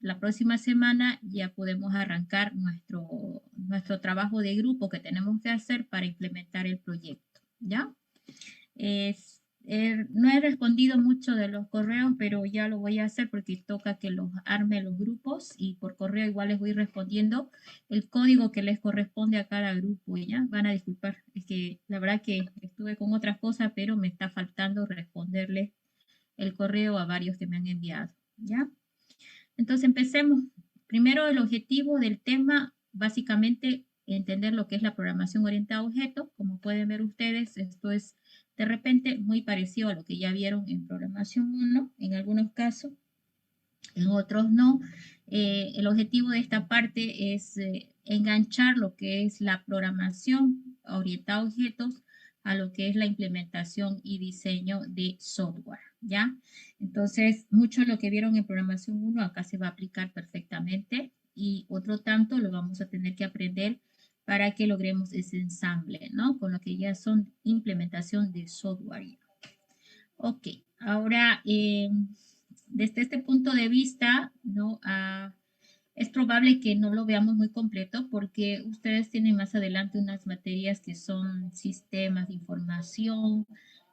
la próxima semana ya podemos arrancar nuestro trabajo de grupo que tenemos que hacer para implementar el proyecto, ¿ya? No he respondido mucho de los correos, pero ya lo voy a hacer porque toca que los arme los grupos y por correo igual les voy respondiendo el código que les corresponde a cada grupo. ¿Ya? Van a disculpar, es que la verdad que estuve con otras cosas, pero me está faltando responderles el correo a varios que me han enviado. ¿Ya? Entonces empecemos. Primero el objetivo del tema, básicamente entender lo que es la programación orientada a objetos. Como pueden ver ustedes, esto es de repente muy parecido a lo que ya vieron en programación 1, en algunos casos, en otros no. El objetivo de esta parte es enganchar lo que es la programación orientada a objetos a lo que es la implementación y diseño de software, ¿ya? Entonces, mucho de lo que vieron en programación 1 acá se va a aplicar perfectamente y otro tanto lo vamos a tener que aprender para que logremos ese ensamble, ¿no? Con lo que ya son implementación de software. Ok, ahora desde este punto de vista, ¿no? Es probable que no lo veamos muy completo porque ustedes tienen más adelante unas materias que son sistemas de información,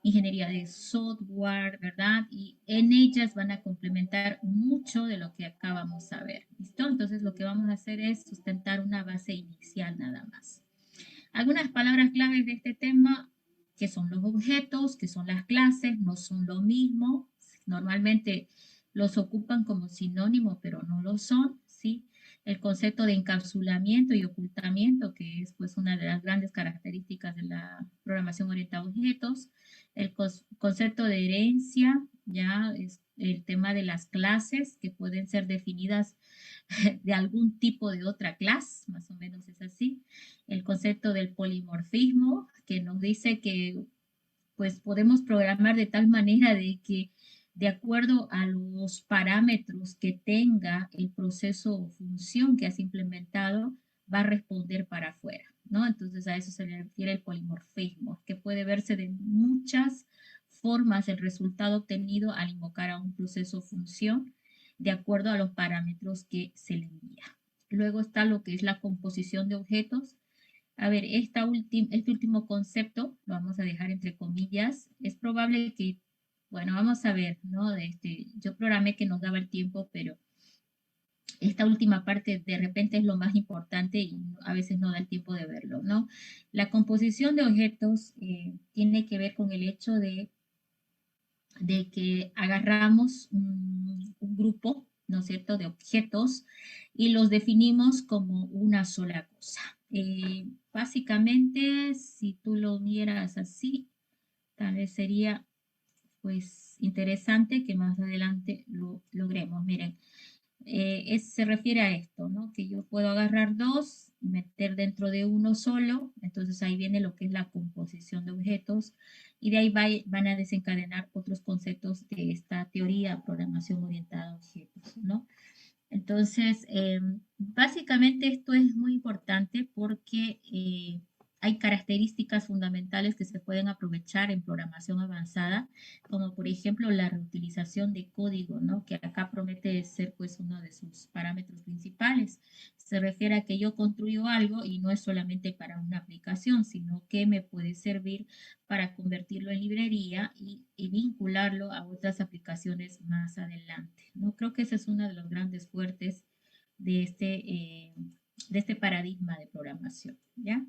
ingeniería de software, ¿verdad? Y en ellas van a complementar mucho de lo que acá vamos a ver, ¿listo? Entonces lo que vamos a hacer es sustentar una base inicial nada más. Algunas palabras claves de este tema, que son los objetos, que son las clases, no son lo mismo. Normalmente los ocupan como sinónimo, pero no lo son, ¿sí? El concepto de encapsulamiento y ocultamiento, que es pues una de las grandes características de la programación orientada a objetos. El concepto de herencia, ya es el tema de las clases que pueden ser definidas de algún tipo de otra clase, más o menos es así. El concepto del polimorfismo, que nos dice que pues podemos programar de tal manera de que de acuerdo a los parámetros que tenga el proceso o función que has implementado, va a responder para afuera, ¿no? Entonces a eso se le refiere el polimorfismo, que puede verse de muchas formas el resultado obtenido al invocar a un proceso o función de acuerdo a los parámetros que se le envía. Luego está lo que es la composición de objetos. A ver, este último concepto, lo vamos a dejar entre comillas, es probable que, bueno, vamos a ver, ¿no? Yo programé que nos daba el tiempo, pero esta última parte de repente es lo más importante y a veces no da el tiempo de verlo, ¿no? La composición de objetos tiene que ver con el hecho de que agarramos un grupo, ¿no es cierto?, de objetos y los definimos como una sola cosa. Básicamente, si tú lo vieras así, tal vez sería pues interesante que más adelante lo logremos. Miren, se refiere a esto, ¿no? Que yo puedo agarrar dos y meter dentro de uno solo, entonces ahí viene lo que es la composición de objetos y de ahí van a desencadenar otros conceptos de esta teoría, programación orientada a objetos, ¿no? Entonces, básicamente esto es muy importante porque hay características fundamentales que se pueden aprovechar en programación avanzada, como por ejemplo la reutilización de código, ¿no? Que acá promete ser pues uno de sus parámetros principales. Se refiere a que yo construyo algo y no es solamente para una aplicación, sino que me puede servir para convertirlo en librería y vincularlo a otras aplicaciones más adelante, ¿no? Creo que ese es uno de los grandes fuertes de este paradigma de programación, ¿ya?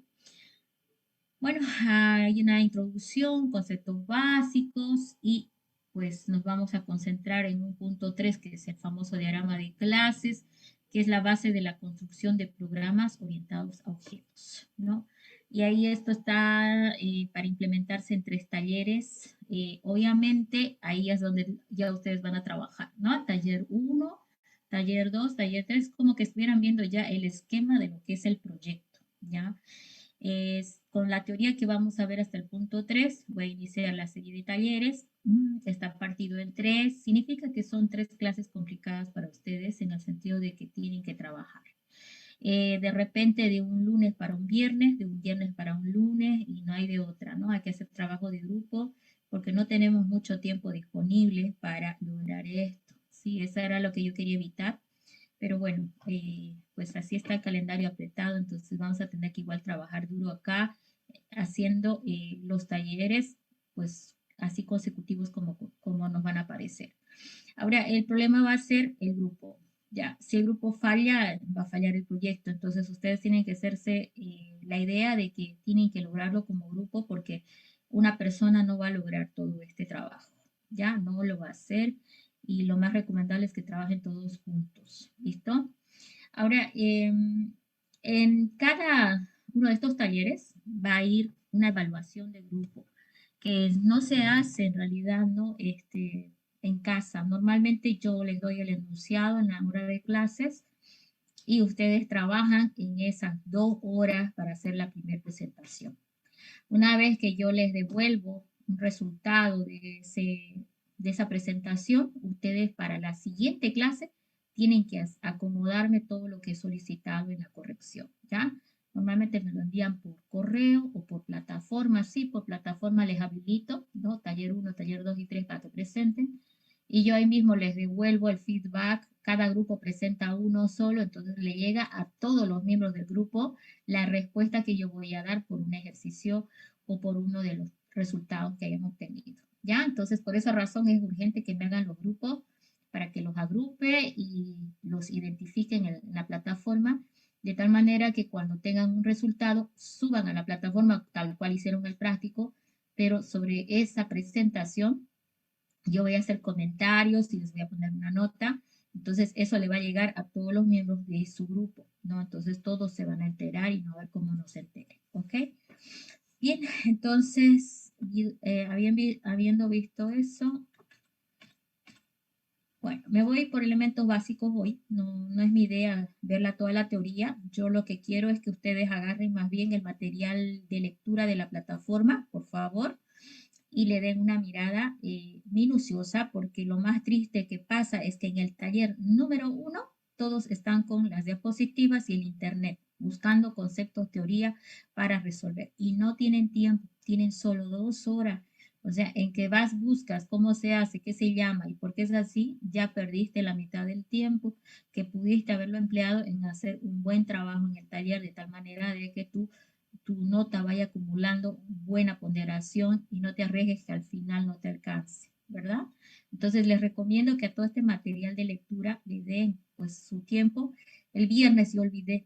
Bueno, hay una introducción, conceptos básicos y pues nos vamos a concentrar en un punto 3 que es el famoso diagrama de clases, que es la base de la construcción de programas orientados a objetos, ¿no? Y ahí esto está para implementarse en 3 talleres. Obviamente, ahí es donde ya ustedes van a trabajar, ¿no? Taller 1, taller 2, taller 3, como que estuvieran viendo ya el esquema de lo que es el proyecto, ¿ya? Con la teoría que vamos a ver hasta el punto 3, voy a iniciar la serie de talleres. Está partido en 3, significa que son 3 clases complicadas para ustedes en el sentido de que tienen que trabajar. De repente de un lunes para un viernes, de un viernes para un lunes y no hay de otra, ¿no? Hay que hacer trabajo de grupo porque no tenemos mucho tiempo disponible para lograr esto. Sí, eso era lo que yo quería evitar. pero bueno, pues así está el calendario apretado, entonces vamos a tener que igual trabajar duro acá, haciendo los talleres, pues así consecutivos como nos van a aparecer. Ahora, el problema va a ser el grupo. Ya, si el grupo falla, va a fallar el proyecto. Entonces, ustedes tienen que hacerse la idea de que tienen que lograrlo como grupo porque una persona no va a lograr todo este trabajo. Ya, no lo va a hacer y lo más recomendable es que trabajen todos juntos. ¿Listo? Ahora, en cada uno de estos talleres va a ir una evaluación de grupo, que no se hace en realidad, ¿no? En casa. Normalmente yo les doy el enunciado en la hora de clases y ustedes trabajan en esas 2 horas para hacer la primera presentación. Una vez que yo les devuelvo un resultado de esa presentación, ustedes para la siguiente clase tienen que acomodarme todo lo que he solicitado en la corrección, ¿ya? Normalmente me lo envían por correo o por plataforma. Sí, por plataforma les habilito, ¿no? Taller 1, taller 2 y 3 para que presenten. Y yo ahí mismo les devuelvo el feedback. Cada grupo presenta uno solo, entonces le llega a todos los miembros del grupo la respuesta que yo voy a dar por un ejercicio o por uno de los resultados que hayan obtenido. ¿Ya? Entonces, por esa razón es urgente que me hagan los grupos para que los agrupe y los identifiquen en la plataforma, de tal manera que cuando tengan un resultado, suban a la plataforma tal cual hicieron el práctico, pero sobre esa presentación yo voy a hacer comentarios y les voy a poner una nota. Entonces, eso le va a llegar a todos los miembros de su grupo, ¿no? Entonces, todos se van a enterar y no va a ver cómo no se enteren, ¿ok? Bien, entonces, habiendo visto eso, bueno, me voy por elementos básicos hoy. No, no es mi idea verla toda la teoría. Yo lo que quiero es que ustedes agarren más bien el material de lectura de la plataforma, por favor, y le den una mirada minuciosa, porque lo más triste que pasa es que en el taller número 1 todos están con las diapositivas y el internet, buscando conceptos, teoría para resolver. Y no tienen tiempo, tienen solo 2 horas. O sea, en que vas, buscas cómo se hace, qué se llama y por qué es así, ya perdiste la mitad del tiempo que pudiste haberlo empleado en hacer un buen trabajo en el taller, de tal manera de que tu nota vaya acumulando buena ponderación y no te arriesgues que al final no te alcance, ¿verdad? Entonces les recomiendo que a todo este material de lectura le den pues su tiempo. El viernes yo olvidé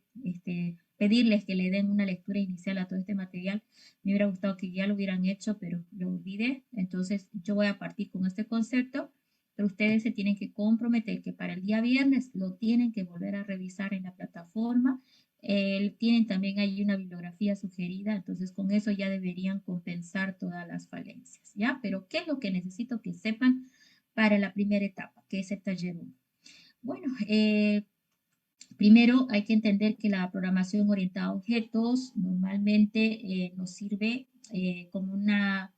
pedirles que le den una lectura inicial a todo este material. Me hubiera gustado que ya lo hubieran hecho, pero lo olvidé. Entonces yo voy a partir con este concepto, pero ustedes se tienen que comprometer que para el día viernes lo tienen que volver a revisar en la plataforma. Tienen también ahí una bibliografía sugerida, entonces con eso ya deberían compensar todas las falencias, ¿ya? Pero ¿qué es lo que necesito que sepan para la primera etapa, que es el taller 1? Bueno, primero hay que entender que la programación orientada a objetos normalmente nos sirve como una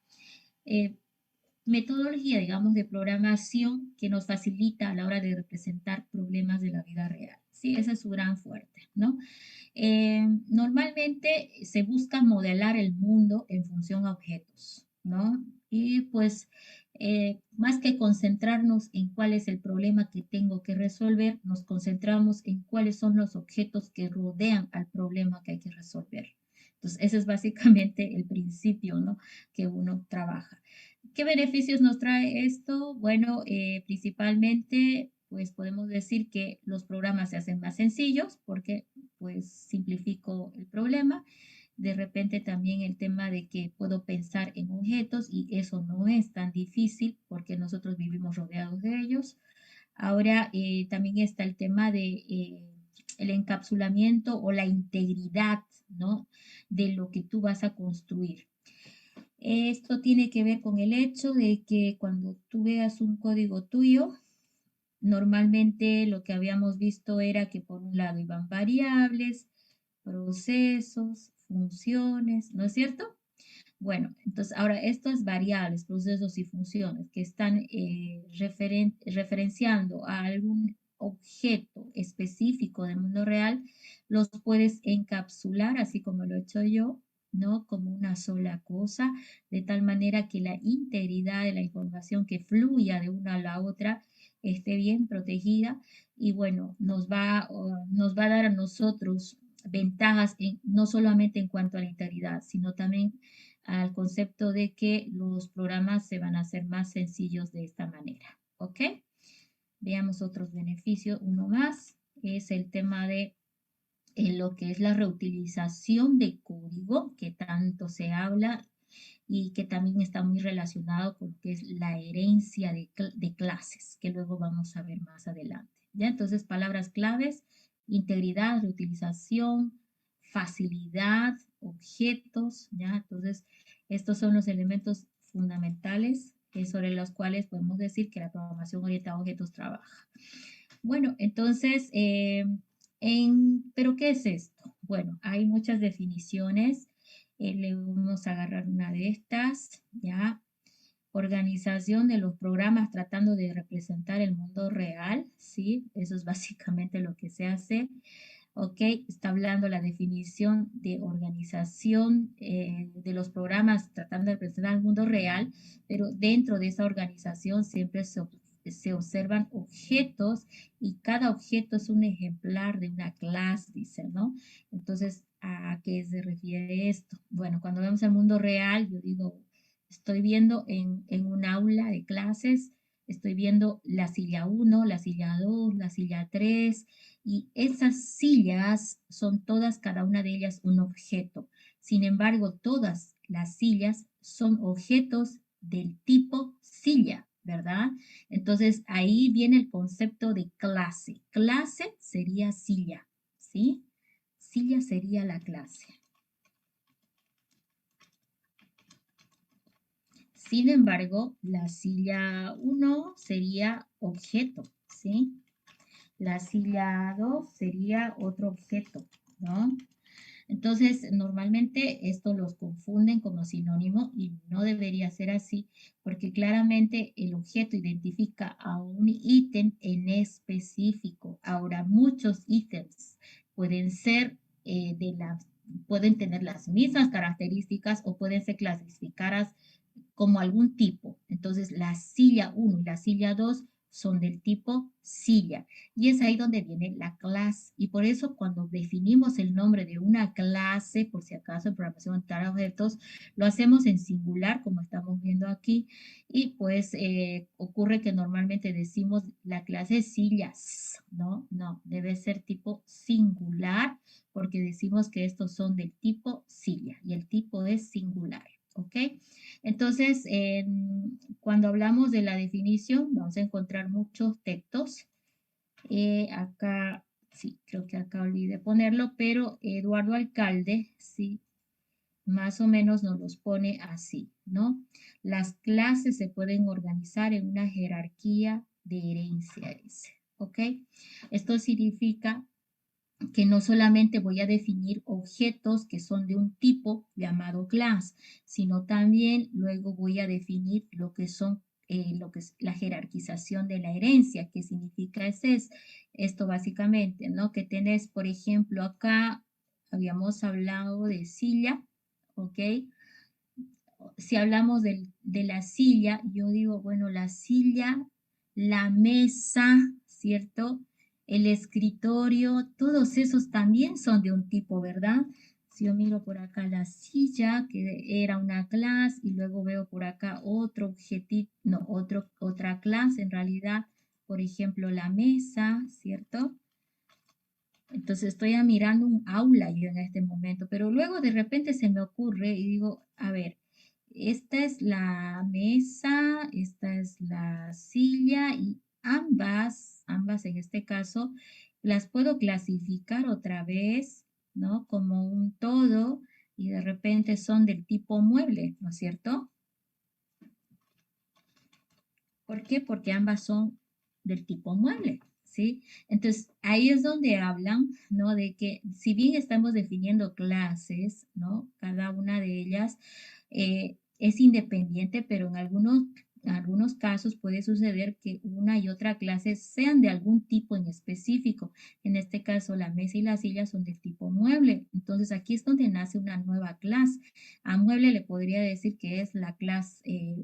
eh, metodología, digamos, de programación que nos facilita a la hora de representar problemas de la vida real. Sí, ese es su gran fuerte, ¿no? Normalmente se busca modelar el mundo en función a objetos, ¿no? Y pues más que concentrarnos en cuál es el problema que tengo que resolver, nos concentramos en cuáles son los objetos que rodean al problema que hay que resolver. Entonces, ese es básicamente el principio, ¿no? Que uno trabaja. ¿Qué beneficios nos trae esto? Bueno, principalmente, pues podemos decir que los programas se hacen más sencillos porque pues simplifico el problema. De repente también el tema de que puedo pensar en objetos y eso no es tan difícil porque nosotros vivimos rodeados de ellos. Ahora también está el tema de el encapsulamiento o la integridad, ¿no? De lo que tú vas a construir. Esto tiene que ver con el hecho de que cuando tú veas un código tuyo, normalmente lo que habíamos visto era que por un lado iban variables, procesos, funciones, ¿no es cierto? Bueno, entonces ahora estas variables, procesos y funciones que están referenciando a algún objeto específico del mundo real, los puedes encapsular, así como lo he hecho yo, ¿no? Como una sola cosa, de tal manera que la integridad de la información que fluya de una a la otra esté bien protegida y bueno, nos va a dar a nosotros ventajas no solamente en cuanto a la integridad, sino también al concepto de que los programas se van a hacer más sencillos de esta manera. ¿Ok? Veamos otros beneficios. Uno más es el tema de lo que es la reutilización de código, que tanto se habla y que también está muy relacionado con lo que es la herencia de clases, que luego vamos a ver más adelante. ¿Ya? Entonces, palabras claves, integridad, reutilización, facilidad, objetos, ¿ya? Entonces, estos son los elementos fundamentales sobre los cuales podemos decir que la programación orientada a objetos trabaja. Bueno, entonces, ¿pero qué es esto? Bueno, hay muchas definiciones. Le vamos a agarrar una de estas, ¿ya? Organización de los programas tratando de representar el mundo real, ¿sí? Eso es básicamente lo que se hace. ¿Ok? Está hablando la definición de organización de los programas tratando de representar el mundo real, pero dentro de esa organización siempre se observan objetos y cada objeto es un ejemplar de una clase, dice, ¿no? Entonces, ¿a qué se refiere esto? Bueno, cuando vemos el mundo real, yo digo, estoy viendo en un aula de clases, estoy viendo la silla 1, la silla 2, la silla 3, y esas sillas son todas, cada una de ellas, un objeto. Sin embargo, todas las sillas son objetos del tipo silla, ¿verdad? Entonces, ahí viene el concepto de clase. Clase sería silla, ¿sí? Silla sería la clase. Sin embargo, la silla 1 sería objeto, ¿sí? La silla 2 sería otro objeto, ¿no? Entonces, normalmente esto los confunden como sinónimo y no debería ser así, porque claramente el objeto identifica a un ítem en específico. Ahora, muchos ítems pueden ser pueden tener las mismas características o pueden ser clasificadas como algún tipo. Entonces, la silla 1 y la silla 2 son del tipo silla. Y es ahí donde viene la clase. Y por eso cuando definimos el nombre de una clase, por si acaso en programación para objetos, lo hacemos en singular, como estamos viendo aquí. Y pues ocurre que normalmente decimos la clase sillas, ¿no? No, debe ser tipo singular, porque decimos que estos son del tipo silla y el tipo es singular. ¿Ok? Entonces, cuando hablamos de la definición, vamos a encontrar muchos textos. Acá, sí, creo que acá olvidé ponerlo, pero Eduardo Alcalde, sí, más o menos nos los pone así, ¿no? Las clases se pueden organizar en una jerarquía de herencia, dice, ¿ok? Esto significa que no solamente voy a definir objetos que son de un tipo llamado class, sino también luego voy a definir lo que es la jerarquización de la herencia. ¿Qué significa esto básicamente? ¿No? Que tenés, por ejemplo, acá habíamos hablado de silla, ¿ok? Si hablamos de la silla, yo digo, bueno, la silla, la mesa, ¿cierto? El escritorio, todos esos también son de un tipo, ¿verdad? Si yo miro por acá la silla, que era una clase, y luego veo por acá otro objetito, no, otra clase en realidad, por ejemplo, la mesa, ¿cierto? Entonces estoy mirando un aula yo en este momento, pero luego de repente se me ocurre y digo, a ver, esta es la mesa, esta es la silla y ambas en este caso, las puedo clasificar otra vez, ¿no? Como un todo y de repente son del tipo mueble, ¿no es cierto? ¿Por qué? Porque ambas son del tipo mueble, ¿sí? Entonces, ahí es donde hablan, ¿no? De que si bien estamos definiendo clases, ¿no? Cada una de ellas es independiente, pero en algunos casos puede suceder que una y otra clase sean de algún tipo en específico. En este caso, la mesa y la silla son del tipo mueble. Entonces, aquí es donde nace una nueva clase. A mueble le podría decir que es la clase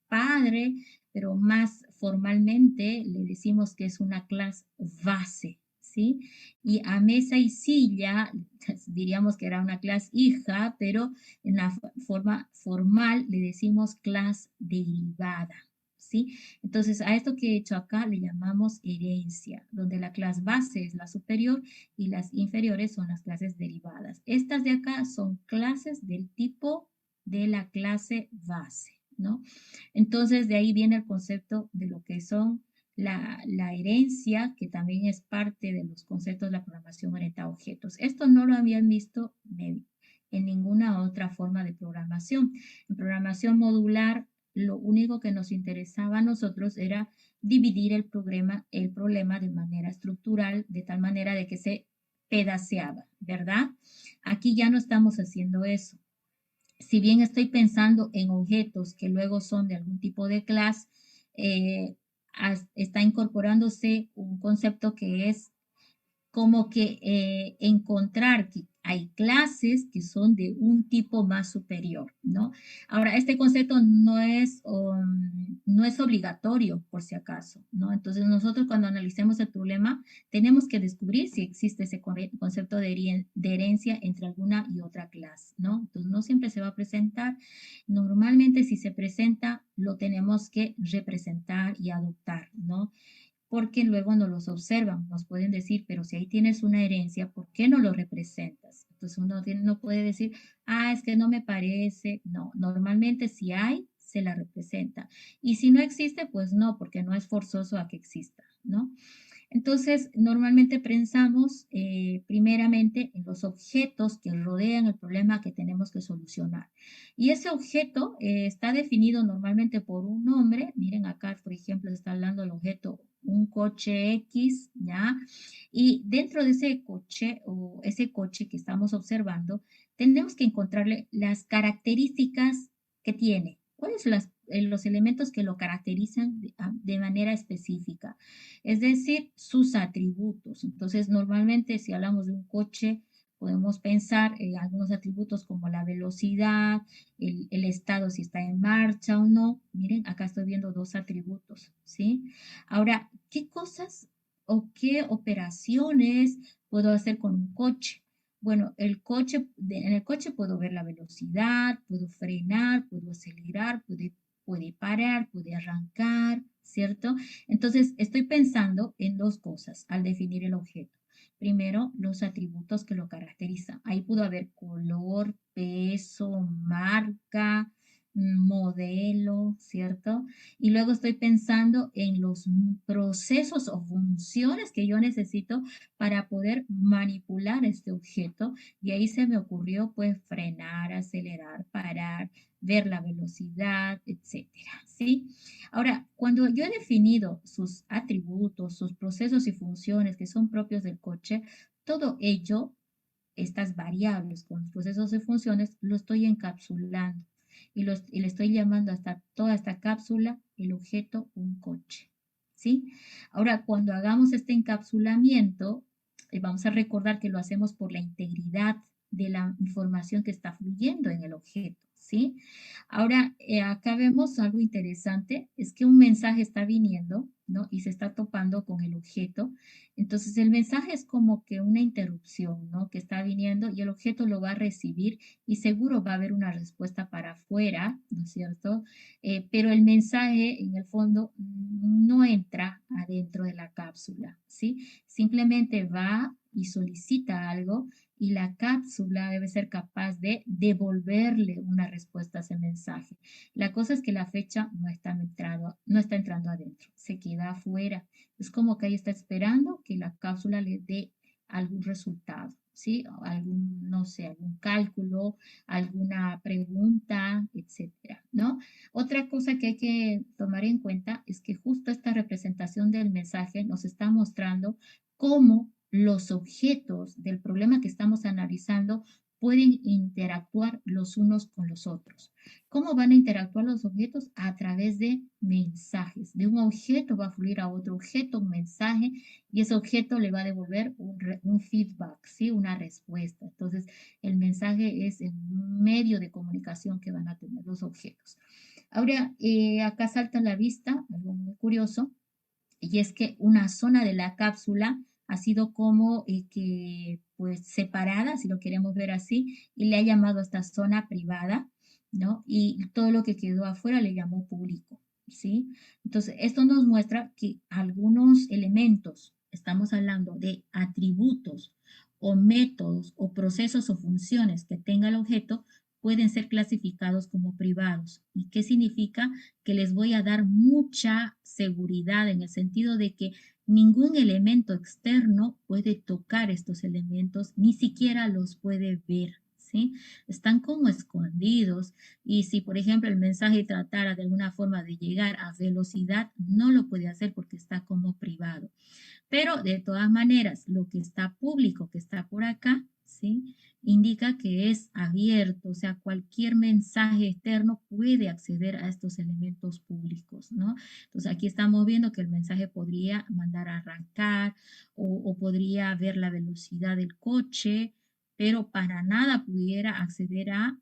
padre, pero más formalmente le decimos que es una clase base, ¿sí? Y a mesa y silla diríamos que era una clase hija, pero en la forma formal le decimos clase derivada, ¿sí? Entonces, a esto que he hecho acá le llamamos herencia, donde la clase base es la superior y las inferiores son las clases derivadas. Estas de acá son clases del tipo de la clase base, ¿no? Entonces, de ahí viene el concepto de lo que son la herencia, que también es parte de los conceptos de la programación orientada a objetos. Esto no lo habían visto en ninguna otra forma de programación. En programación modular, lo único que nos interesaba a nosotros era dividir el problema de manera estructural, de tal manera de que se pedaceaba, ¿verdad? Aquí ya no estamos haciendo eso. Si bien estoy pensando en objetos que luego son de algún tipo de clase, está incorporándose un concepto que es como que encontrar que hay clases que son de un tipo más superior, ¿no? Ahora, este concepto no es obligatorio, por si acaso, ¿no? Entonces, nosotros cuando analicemos el problema, tenemos que descubrir si existe ese concepto de herencia entre alguna y otra clase, ¿no? Entonces, no siempre se va a presentar. Normalmente, si se presenta, lo tenemos que representar y adoptar, ¿no? Porque luego no los observan, nos pueden decir, pero si ahí tienes una herencia, ¿por qué no lo representas? Entonces no puede decir, ah, es que no me parece. No, normalmente si hay, se la representa. Y si no existe, pues no, porque no es forzoso a que exista, ¿no? Entonces, normalmente pensamos primeramente en los objetos que rodean el problema que tenemos que solucionar. Y ese objeto está definido normalmente por un nombre. Miren acá, por ejemplo, está hablando del objeto un coche X, ¿ya? Y dentro de ese coche o ese coche que estamos observando, tenemos que encontrarle las características que tiene. ¿Cuáles son los elementos que lo caracterizan de manera específica? Es decir, sus atributos. Entonces, normalmente si hablamos de un coche, podemos pensar en algunos atributos como la velocidad, el estado, si está en marcha o no. Miren, acá estoy viendo dos atributos, ¿sí? Ahora, ¿qué cosas o qué operaciones puedo hacer con un coche? Bueno, en el coche puedo ver la velocidad, puedo frenar, puedo acelerar, puede parar, puede arrancar, ¿cierto? Entonces, estoy pensando en dos cosas al definir el objeto. Primero, los atributos que lo caracterizan. Ahí pudo haber color, peso, marca, modelo, ¿cierto? Y luego estoy pensando en los procesos o funciones que yo necesito para poder manipular este objeto. Y ahí se me ocurrió pues frenar, acelerar, parar, ver la velocidad, etcétera, ¿sí? Ahora, cuando yo he definido sus atributos, sus procesos y funciones que son propios del coche, todo ello, estas variables con los procesos y funciones, lo estoy encapsulando y le estoy llamando hasta toda esta cápsula el objeto un coche, ¿sí? Ahora, cuando hagamos este encapsulamiento, vamos a recordar que lo hacemos por la integridad de la información que está fluyendo en el objeto, ¿sí? Ahora, acá vemos algo interesante, es que un mensaje está viniendo, ¿no? Y se está topando con el objeto. Entonces, el mensaje es como que una interrupción, ¿no? Que está viniendo y el objeto lo va a recibir y seguro va a haber una respuesta para afuera, ¿no es cierto? Pero el mensaje, en el fondo, no entra adentro de la cápsula, ¿sí? Simplemente va y solicita algo y la cápsula debe ser capaz de devolverle una respuesta a ese mensaje. La cosa es que la fecha no está entrando adentro, se queda afuera. Es como que ahí está esperando que la cápsula le dé algún resultado, ¿sí? Algún, no sé, algún cálculo, alguna pregunta, etcétera, ¿no? Otra cosa que hay que tomar en cuenta es que justo esta representación del mensaje nos está mostrando cómo los objetos del problema que estamos analizando pueden interactuar los unos con los otros. ¿Cómo van a interactuar los objetos? A través de mensajes. De un objeto va a fluir a otro objeto un mensaje y ese objeto le va a devolver un feedback, ¿sí? Una respuesta. Entonces, el mensaje es el medio de comunicación que van a tener los objetos. Ahora, acá salta a la vista algo muy curioso, y es que una zona de la cápsula ha sido como que pues separada, si lo queremos ver así, y le ha llamado a esta zona privada, ¿no? Y todo lo que quedó afuera le llamó público, ¿sí? Entonces, esto nos muestra que algunos elementos, estamos hablando de atributos o métodos o procesos o funciones que tenga el objeto, pueden ser clasificados como privados. ¿Y qué significa? Que les voy a dar mucha seguridad en el sentido de que ningún elemento externo puede tocar estos elementos, ni siquiera los puede ver, ¿sí? Están como escondidos y si, por ejemplo, el mensaje tratara de alguna forma de llegar a velocidad, no lo puede hacer porque está como privado. Pero de todas maneras, lo que está público, que está por acá, ¿sí? Indica que es abierto, o sea, cualquier mensaje externo puede acceder a estos elementos públicos, ¿no? Entonces aquí estamos viendo que el mensaje podría mandar a arrancar o podría ver la velocidad del coche, pero para nada pudiera acceder a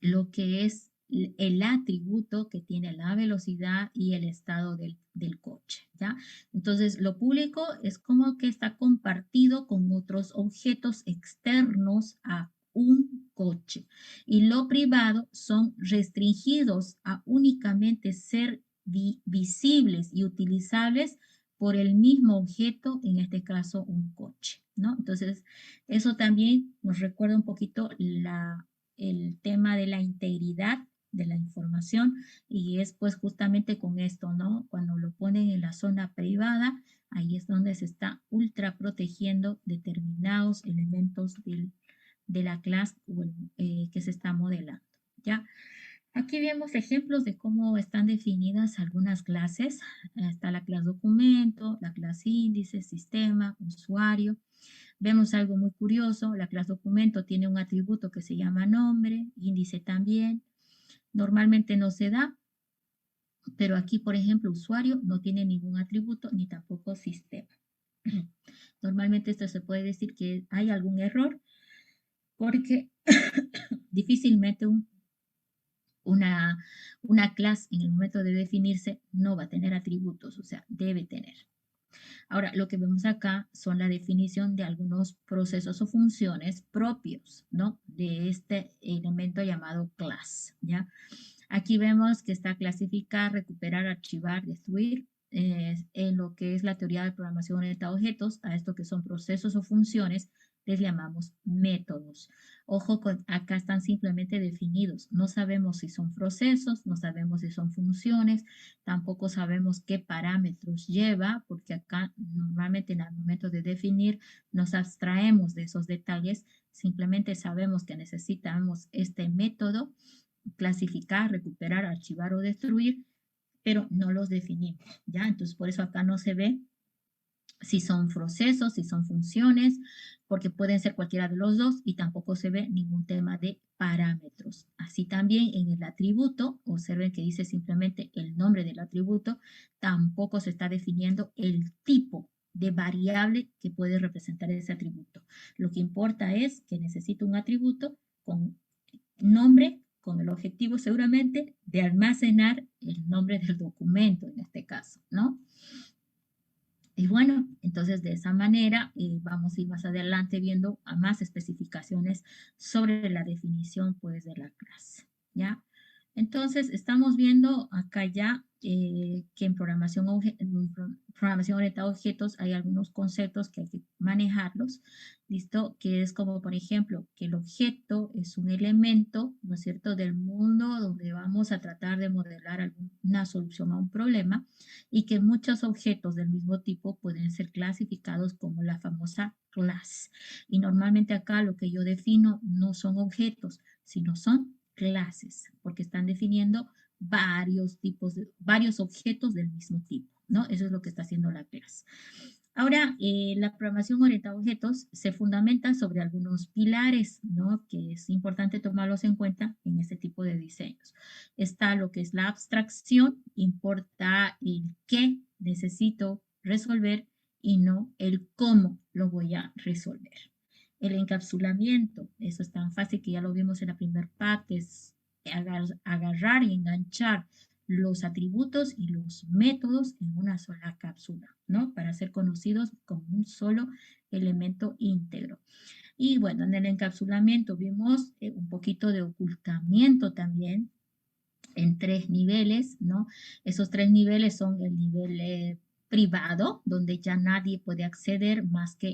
lo que es el atributo que tiene la velocidad y el estado del coche, ¿ya? Entonces, lo público es como que está compartido con otros objetos externos a un coche y lo privado son restringidos a únicamente ser visibles y utilizables por el mismo objeto, en este caso un coche, ¿no? Entonces, eso también nos recuerda un poquito el tema de la integridad de la información y es pues justamente con esto, ¿no? Cuando lo ponen en la zona privada, ahí es donde se está ultra protegiendo determinados elementos de la clase que se está modelando, ¿ya? Aquí vemos ejemplos de cómo están definidas algunas clases. Está la clase documento, la clase índice, sistema, usuario. Vemos algo muy curioso, la clase documento tiene un atributo que se llama nombre, índice también. Normalmente no se da, pero aquí, por ejemplo, usuario no tiene ningún atributo ni tampoco sistema. Normalmente esto se puede decir que hay algún error porque difícilmente una, una clase en el momento de definirse no va a tener atributos, o sea, debe tener. Ahora, lo que vemos acá son la definición de algunos procesos o funciones propios, ¿no? De este elemento llamado class, ¿ya? Aquí vemos que está clasificar, recuperar, archivar, destruir. En lo que es la teoría de programación orientada a objetos, a esto que son procesos o funciones, les llamamos métodos. Ojo, acá están simplemente definidos. No sabemos si son procesos, no sabemos si son funciones, tampoco sabemos qué parámetros lleva, porque acá normalmente en el momento de definir nos abstraemos de esos detalles, simplemente sabemos que necesitamos este método, clasificar, recuperar, archivar o destruir, pero no los definimos, ¿ya? Entonces, por eso acá no se ve si son procesos, si son funciones, porque pueden ser cualquiera de los dos y tampoco se ve ningún tema de parámetros. Así también en el atributo, observen que dice simplemente el nombre del atributo, tampoco se está definiendo el tipo de variable que puede representar ese atributo. Lo que importa es que necesito un atributo con nombre, con el objetivo seguramente de almacenar el nombre del documento en este caso, ¿no? Y bueno, entonces de esa manera vamos a ir más adelante viendo a más especificaciones sobre la definición pues de la clase, ¿ya? Entonces estamos viendo acá ya que en programación orientada a objetos hay algunos conceptos que hay que manejarlos, ¿listo? Que es como por ejemplo que el objeto es un elemento, ¿no es cierto?, del mundo donde vamos a tratar de modelar alguna solución a un problema y que muchos objetos del mismo tipo pueden ser clasificados como la famosa clase. Y normalmente acá lo que yo defino no son objetos, sino son clases, porque están definiendo varios tipos, varios objetos del mismo tipo, ¿no? Eso es lo que está haciendo la clase. Ahora, la programación orientada a objetos se fundamenta sobre algunos pilares, ¿no? Que es importante tomarlos en cuenta en este tipo de diseños. Está lo que es la abstracción, importa el qué necesito resolver y no el cómo lo voy a resolver. El encapsulamiento, eso es tan fácil que ya lo vimos en la primera parte, es agarrar y enganchar los atributos y los métodos en una sola cápsula, ¿no? Para ser conocidos como un solo elemento íntegro. Y bueno, en el encapsulamiento vimos un poquito de ocultamiento también en 3 niveles, ¿no? Esos 3 niveles son el nivel privado, donde ya nadie puede acceder más que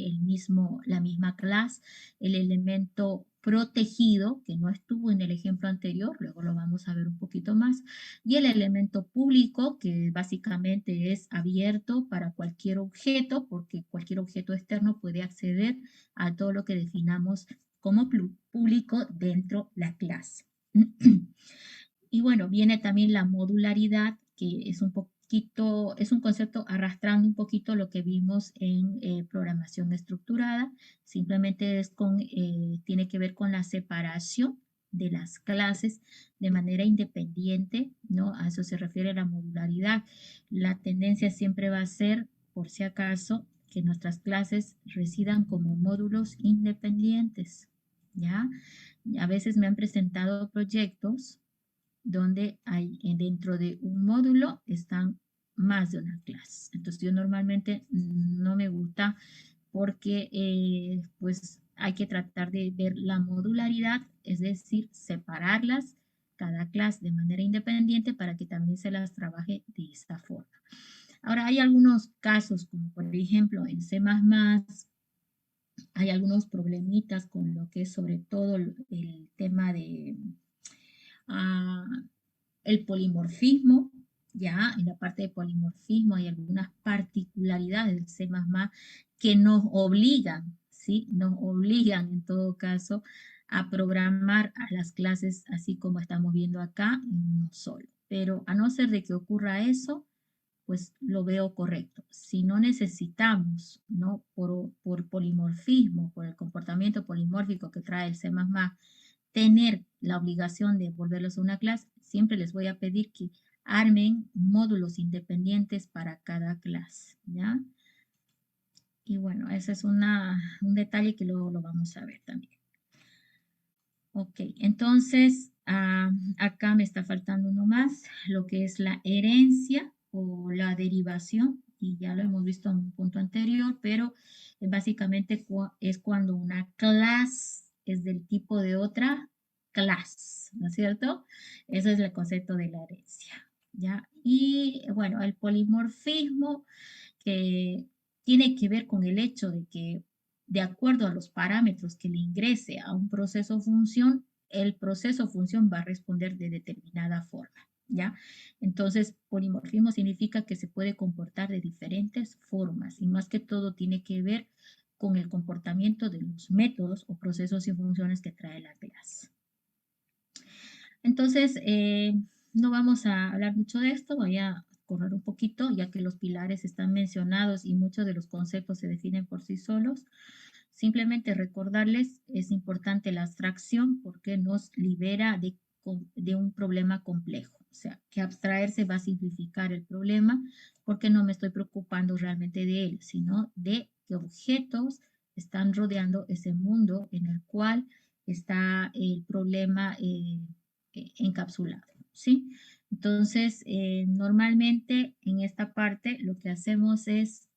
la misma clase, el elemento protegido, que no estuvo en el ejemplo anterior, luego lo vamos a ver un poquito más, y el elemento público, que básicamente es abierto para cualquier objeto, porque cualquier objeto externo puede acceder a todo lo que definamos como público dentro de la clase. Y bueno, viene también la modularidad, que es un poquito, es un concepto arrastrando un poquito lo que vimos en programación estructurada. Simplemente tiene que ver con la separación de las clases de manera independiente, ¿no? A eso se refiere la modularidad. La tendencia siempre va a ser, por si acaso, que nuestras clases residan como módulos independientes, ¿ya? A veces me han presentado proyectos donde hay dentro de un módulo están más de una clase. Entonces yo normalmente no me gusta porque pues hay que tratar de ver la modularidad, es decir, separarlas cada clase de manera independiente para que también se las trabaje de esta forma. Ahora hay algunos casos, como por ejemplo en C++, hay algunos problemitas con lo que es sobre todo el tema de el polimorfismo. Ya en la parte de polimorfismo hay algunas particularidades del C++ que nos obligan, ¿sí? Nos obligan en todo caso a programar a las clases así como estamos viendo acá en uno solo. Pero a no ser de que ocurra eso, pues lo veo correcto. Si no necesitamos, ¿no? Por polimorfismo, por el comportamiento polimórfico que trae el C++, tener la obligación de volverlos a una clase, siempre les voy a pedir que armen módulos independientes para cada clase, ¿ya? Y bueno, ese es un detalle que luego lo vamos a ver también. Ok, entonces acá me está faltando uno más, lo que es la herencia o la derivación, y ya lo hemos visto en un punto anterior, pero básicamente es cuando una clase es del tipo de otra clase, ¿no es cierto? Ese es el concepto de la herencia, ¿ya? Y bueno, el polimorfismo que tiene que ver con el hecho de que de acuerdo a los parámetros que le ingrese a un proceso función, el proceso función va a responder de determinada forma, ¿ya? Entonces, polimorfismo significa que se puede comportar de diferentes formas y más que todo tiene que ver con el comportamiento de los métodos o procesos y funciones que trae la clase. Entonces, no vamos a hablar mucho de esto, voy a correr un poquito, ya que los pilares están mencionados y muchos de los conceptos se definen por sí solos. Simplemente recordarles, es importante la abstracción porque nos libera de un problema complejo. O sea, que abstraerse va a simplificar el problema porque no me estoy preocupando realmente de él, sino de qué objetos están rodeando ese mundo en el cual está el problema encapsulado, ¿sí? Entonces, normalmente en esta parte lo que hacemos es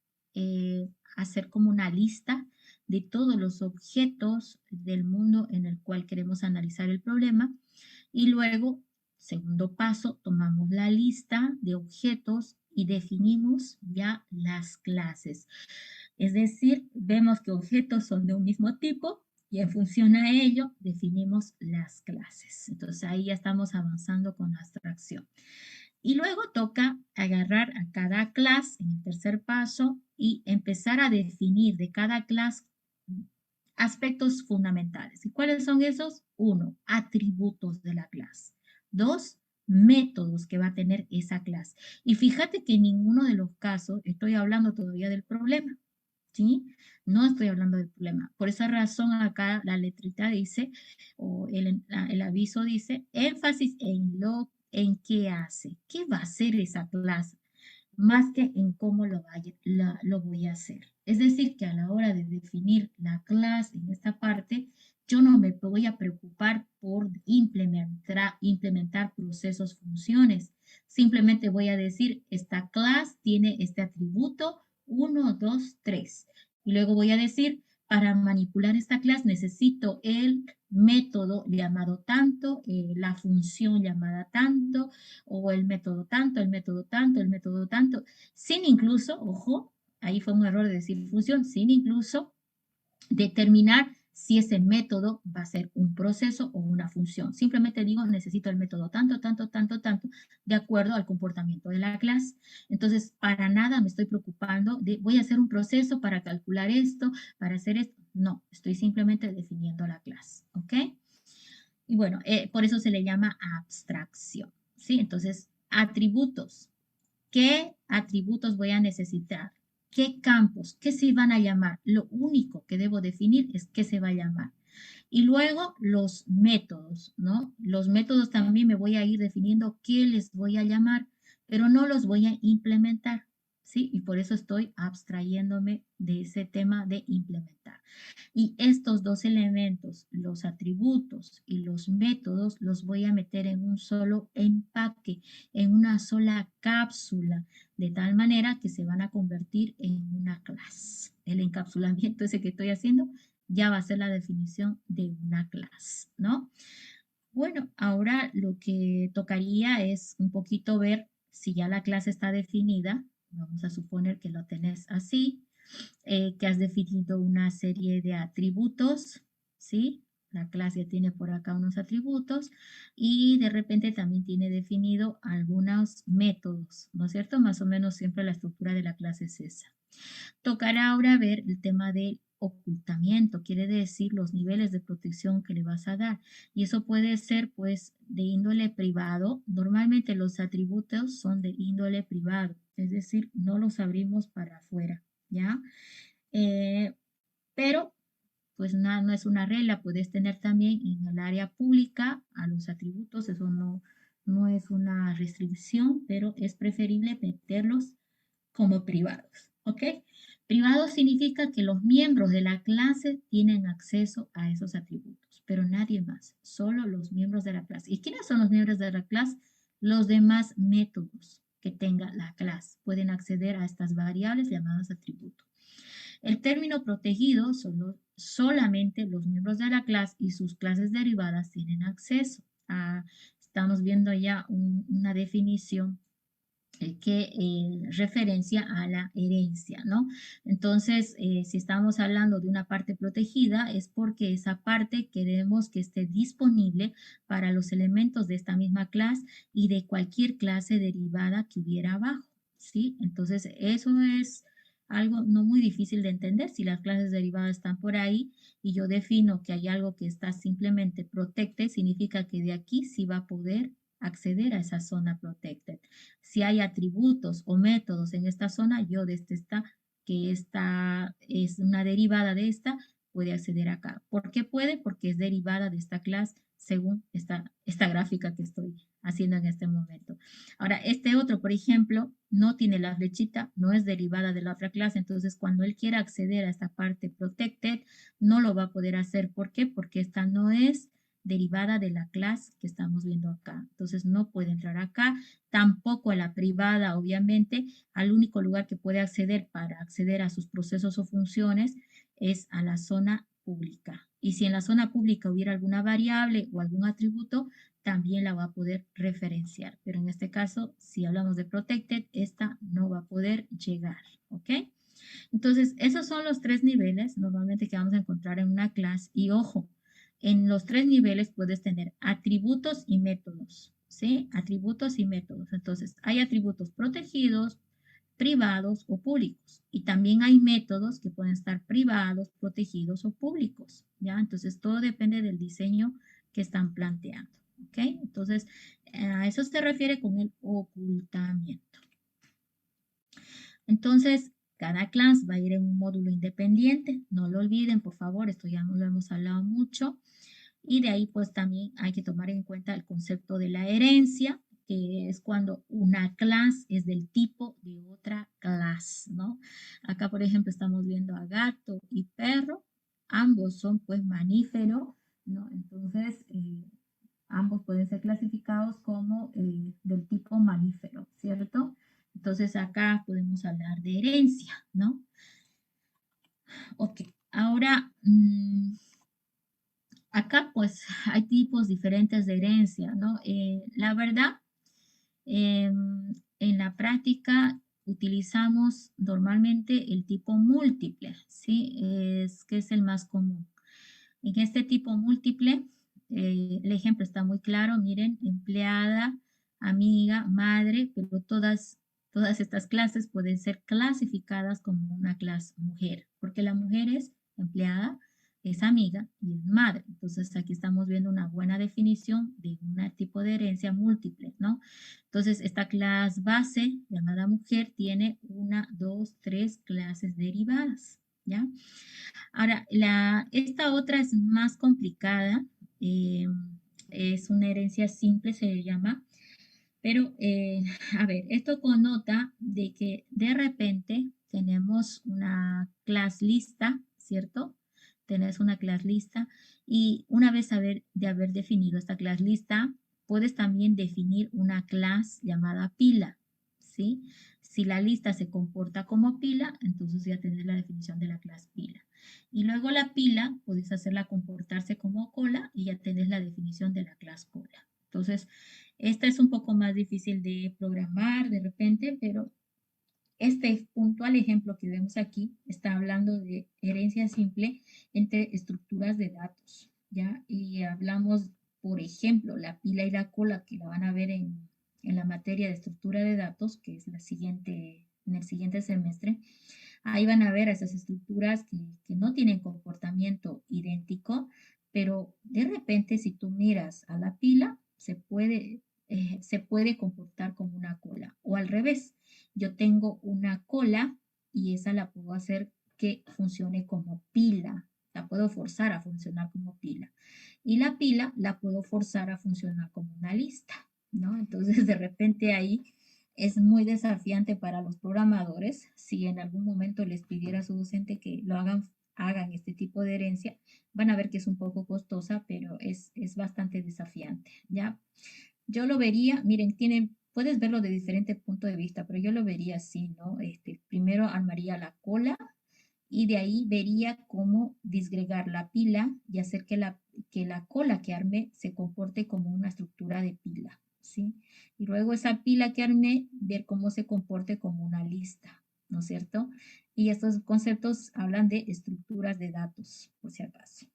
hacer como una lista de todos los objetos del mundo en el cual queremos analizar el problema y luego, segundo paso, tomamos la lista de objetos y definimos ya las clases. Es decir, vemos que objetos son de un mismo tipo y en función a ello definimos las clases. Entonces ahí ya estamos avanzando con la abstracción. Y luego toca agarrar a cada clase en el tercer paso y empezar a definir de cada clase aspectos fundamentales. ¿Y cuáles son esos? 1, atributos de la clase. 2, métodos que va a tener esa clase. Y fíjate que en ninguno de los casos estoy hablando todavía del problema, ¿sí? No estoy hablando del problema. Por esa razón acá la letrita dice, o el aviso dice, énfasis en qué hace, qué va a hacer esa clase, más que en cómo lo voy a hacer. Es decir, que a la hora de definir la clase en esta parte, yo no me voy a preocupar por implementar procesos, funciones. Simplemente voy a decir, esta clase tiene este atributo 1, 2, 3. Y luego voy a decir, para manipular esta clase necesito el método llamado tanto, la función llamada tanto, o el método tanto, el método tanto, el método tanto, sin incluso, ojo, ahí fue un error de decir función, sin incluso determinar si ese método va a ser un proceso o una función. Simplemente digo, necesito el método tanto, tanto, tanto, tanto, de acuerdo al comportamiento de la clase. Entonces, para nada me estoy preocupando de, voy a hacer un proceso para calcular esto, para hacer esto. No, estoy simplemente definiendo la clase, ¿ok? Y bueno, por eso se le llama abstracción, ¿sí? Entonces, atributos. ¿Qué atributos voy a necesitar? ¿Qué campos? ¿Qué se van a llamar? Lo único que debo definir es qué se va a llamar. Y luego los métodos, ¿no? Los métodos también me voy a ir definiendo qué les voy a llamar, pero no los voy a implementar, ¿sí? Y por eso estoy abstrayéndome de ese tema de implementar. Y estos dos elementos, los atributos y los métodos, los voy a meter en un solo empaque, en una sola cápsula, de tal manera que se van a convertir en una clase. El encapsulamiento ese que estoy haciendo ya va a ser la definición de una clase, ¿no? Bueno, ahora lo que tocaría es un poquito ver si ya la clase está definida. Vamos a suponer que lo tenés así, que has definido una serie de atributos, ¿sí? La clase tiene por acá unos atributos y de repente también tiene definido algunos métodos, ¿no es cierto? Más o menos siempre la estructura de la clase es esa. Tocará ahora ver el tema del ocultamiento, quiere decir los niveles de protección que le vas a dar. Y eso puede ser pues de índole privado. Normalmente los atributos son de índole privado, es decir, no los abrimos para afuera, ¿ya? Eh, pero pues nada, no es una regla, puedes tener también en el área pública a los atributos, eso no es una restricción, pero es preferible meterlos como privados, ¿ok? Privado significa que los miembros de la clase tienen acceso a esos atributos, pero nadie más, solo los miembros de la clase. ¿Y quiénes son los miembros de la clase? Los demás métodos que tenga la clase pueden acceder a estas variables llamadas atributos. El término protegido son solamente los miembros de la clase y sus clases derivadas tienen acceso a, estamos viendo ya una definición que referencia a la herencia, ¿no? Entonces, si estamos hablando de una parte protegida, es porque esa parte queremos que esté disponible para los elementos de esta misma clase y de cualquier clase derivada que hubiera abajo, ¿sí? Entonces, eso es algo no muy difícil de entender. Si las clases derivadas están por ahí y yo defino que hay algo que está simplemente protected, significa que de aquí sí va a poder acceder a esa zona protected. Si hay atributos o métodos en esta zona, yo desde esta, que esta es una derivada de esta, puede acceder acá. ¿Por qué puede? Porque es derivada de esta clase según esta gráfica que estoy haciendo en este momento. Ahora, este otro, por ejemplo, no tiene la flechita, no es derivada de la otra clase, entonces cuando él quiera acceder a esta parte protected, no lo va a poder hacer. ¿Por qué? Porque esta no es derivada de la clase que estamos viendo acá. Entonces no puede entrar acá, tampoco a la privada, obviamente. Al único lugar que puede acceder para acceder a sus procesos o funciones es a la zona pública. Y si en la zona pública hubiera alguna variable o algún atributo, también la va a poder referenciar. Pero en este caso, si hablamos de protected, esta no va a poder llegar, ¿ok? Entonces, esos son los tres niveles normalmente que vamos a encontrar en una clase. Y ojo, en los tres niveles puedes tener atributos y métodos, ¿sí? Atributos y métodos. Entonces, hay atributos protegidos, privados o públicos. Y también hay métodos que pueden estar privados, protegidos o públicos, ¿ya? Entonces, todo depende del diseño que están planteando, ¿ok? Entonces, a eso se refiere con el ocultamiento. Entonces, cada clase va a ir en un módulo independiente. No lo olviden, por favor, esto ya lo hemos hablado mucho. Y de ahí, pues también hay que tomar en cuenta el concepto de la herencia, que es cuando una clase es del tipo de otra clase, ¿no? Acá, por ejemplo, estamos viendo a gato y perro. Ambos son, pues, mamíferos, ¿no? Entonces, ambos pueden ser clasificados como del tipo mamífero, ¿cierto? Entonces acá podemos hablar de herencia, ¿no? Ok, ahora acá pues hay tipos diferentes de herencia, ¿no? La verdad, en la práctica utilizamos normalmente el tipo múltiple, ¿sí? Es que es el más común. En este tipo múltiple, el ejemplo está muy claro, miren, empleada, amiga, madre, pero todas estas clases pueden ser clasificadas como una clase mujer, porque la mujer es empleada, es amiga y es madre. Entonces aquí estamos viendo una buena definición de un tipo de herencia múltiple, ¿no? Entonces esta clase base llamada mujer tiene una, dos, tres clases derivadas, ¿ya? Ahora, esta otra es más complicada, eh, es una herencia simple, se llama, pero a ver, esto connota de que de repente tenemos una clase lista, ¿cierto? Tenés una clase lista y una vez de haber definido esta clase lista, puedes también definir una clase llamada pila, ¿sí? Si la lista se comporta como pila, entonces ya tenés la definición de la clase pila. Y luego la pila, puedes hacerla comportarse como cola y ya tenés la definición de la clase cola. Entonces, esta es un poco más difícil de programar de repente, pero este puntual ejemplo que vemos aquí está hablando de herencia simple entre estructuras de datos, ¿ya? Y hablamos, por ejemplo, la pila y la cola, que la van a ver en la materia de estructura de datos, que es la siguiente, en el siguiente semestre. Ahí van a ver esas estructuras que no tienen comportamiento idéntico, pero de repente si tú miras a la pila, se puede comportar como una cola. O al revés, yo tengo una cola y esa la puedo hacer que funcione como pila. La puedo forzar a funcionar como pila. Y la pila la puedo forzar a funcionar como una lista, ¿no? Entonces de repente ahí es muy desafiante para los programadores. Si en algún momento les pidiera a su docente que hagan este tipo de herencia, van a ver que es un poco costosa, pero es bastante desafiante, ¿ya? Yo lo vería, miren, puedes verlo de diferente punto de vista, pero yo lo vería así, ¿no? Primero armaría la cola y de ahí vería cómo disgregar la pila y hacer que la cola que arme se comporte como una estructura de pila, ¿sí? Y luego esa pila que armé, ver cómo se comporte como una lista, ¿no es cierto? Y estos conceptos hablan de estructuras de datos, por si acaso.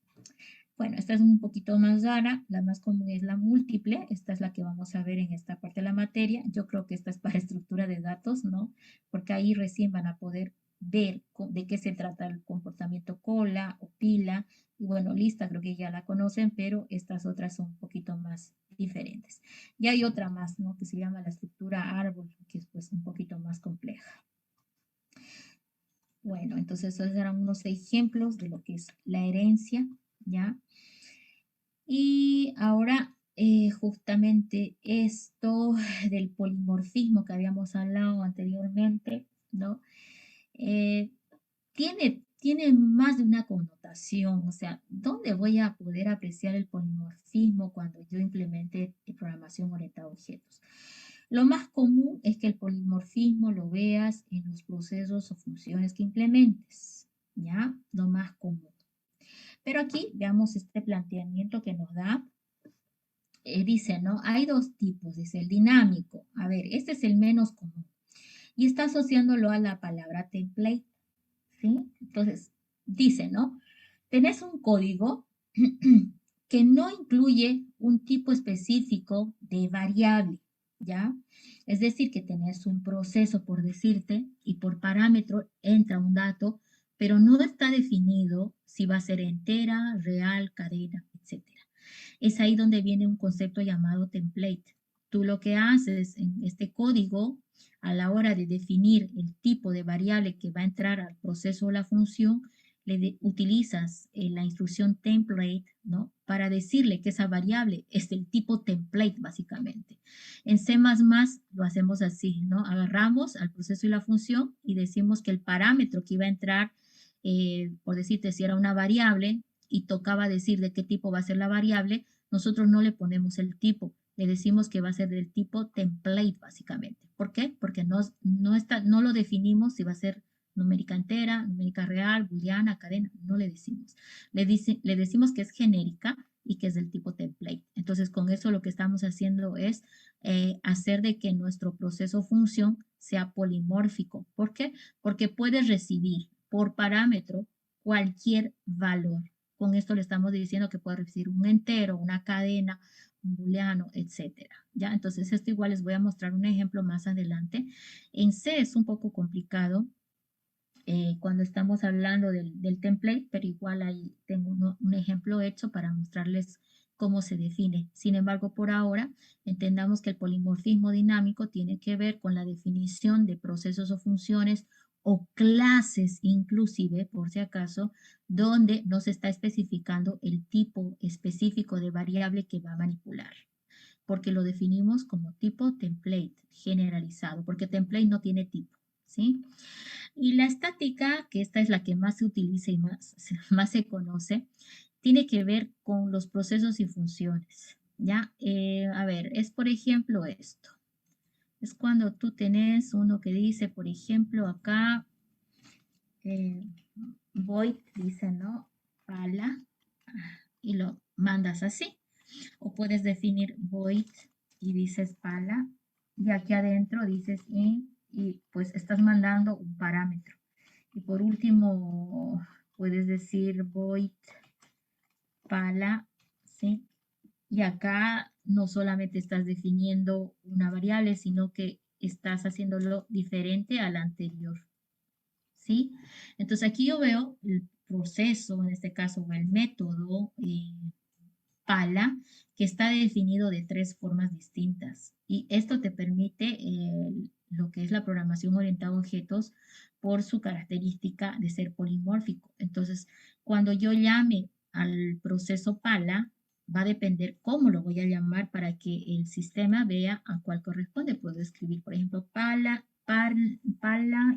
Bueno, esta es un poquito más rara, la más común es la múltiple, esta es la que vamos a ver en esta parte de la materia. Yo creo que esta es para estructura de datos, ¿no? Porque ahí recién van a poder ver de qué se trata el comportamiento cola o pila. Y bueno, lista creo que ya la conocen, pero estas otras son un poquito más diferentes. Y hay otra más, ¿no? Que se llama la estructura árbol, que es pues un poquito más compleja. Bueno, entonces esos eran unos ejemplos de lo que es la herencia, ¿ya? Y ahora justamente esto del polimorfismo que habíamos hablado anteriormente, ¿no? Eh, tiene más de una connotación, o sea, ¿dónde voy a poder apreciar el polimorfismo cuando yo implemente programación orientada a objetos? Lo más común es que el polimorfismo lo veas en los procesos o funciones que implementes, ¿ya? Lo más común. Pero aquí veamos este planteamiento que nos da. Dice, ¿no? Hay dos tipos, dice el dinámico. A ver, este es el menos común. Y está asociándolo a la palabra template, ¿sí? Entonces, dice, ¿no? Tenés un código que no incluye un tipo específico de variable, ¿ya? Es decir, que tenés un proceso, por decirte, y por parámetro entra un dato, pero no está definido si va a ser entera, real, cadena, etcétera. Es ahí donde viene un concepto llamado template. Tú lo que haces en este código a la hora de definir el tipo de variable que va a entrar al proceso o la función, utilizas la instrucción template, ¿no? Para decirle que esa variable es del tipo template, básicamente. En C++ lo hacemos así, ¿no? Agarramos al proceso y la función y decimos que el parámetro que iba a entrar, por decirte si era una variable, y tocaba decir de qué tipo va a ser la variable, nosotros no le ponemos el tipo, le decimos que va a ser del tipo template básicamente. ¿Por qué? Porque no lo definimos si va a ser numérica entera, numérica real, booleana, cadena, no le decimos. Le decimos que es genérica y que es del tipo template. Entonces, con eso lo que estamos haciendo es hacer de que nuestro proceso función sea polimórfico. ¿Por qué? Porque puedes recibir por parámetro cualquier valor. Con esto le estamos diciendo que puede recibir un entero, una cadena, un booleano, etcétera. ¿Ya? Entonces, esto igual les voy a mostrar un ejemplo más adelante. En C es un poco complicado cuando estamos hablando del template, pero igual ahí tengo un ejemplo hecho para mostrarles cómo se define. Sin embargo, por ahora, entendamos que el polimorfismo dinámico tiene que ver con la definición de procesos o funciones o clases inclusive, por si acaso, donde no se está especificando el tipo específico de variable que va a manipular, porque lo definimos como tipo template generalizado, porque template no tiene tipo, ¿sí? Y la estática, que esta es la que más se utiliza y más se conoce, tiene que ver con los procesos y funciones, ¿ya? A ver, es por ejemplo esto. Es cuando tú tenés uno que dice, por ejemplo, acá, eh, void, dice, ¿no? Pala, y lo mandas así. O puedes definir void y dices pala, y aquí adentro dices in, y pues estás mandando un parámetro. Y por último, puedes decir void pala, ¿sí? Y acá no solamente estás definiendo una variable, sino que estás haciéndolo diferente a la anterior, ¿sí? Entonces aquí yo veo el proceso, en este caso, o el método pala, que está definido de tres formas distintas. Y esto te permite lo que es la programación orientada a objetos por su característica de ser polimórfico. Entonces, cuando yo llame al proceso pala, va a depender cómo lo voy a llamar para que el sistema vea a cuál corresponde. Puedo escribir, por ejemplo, pala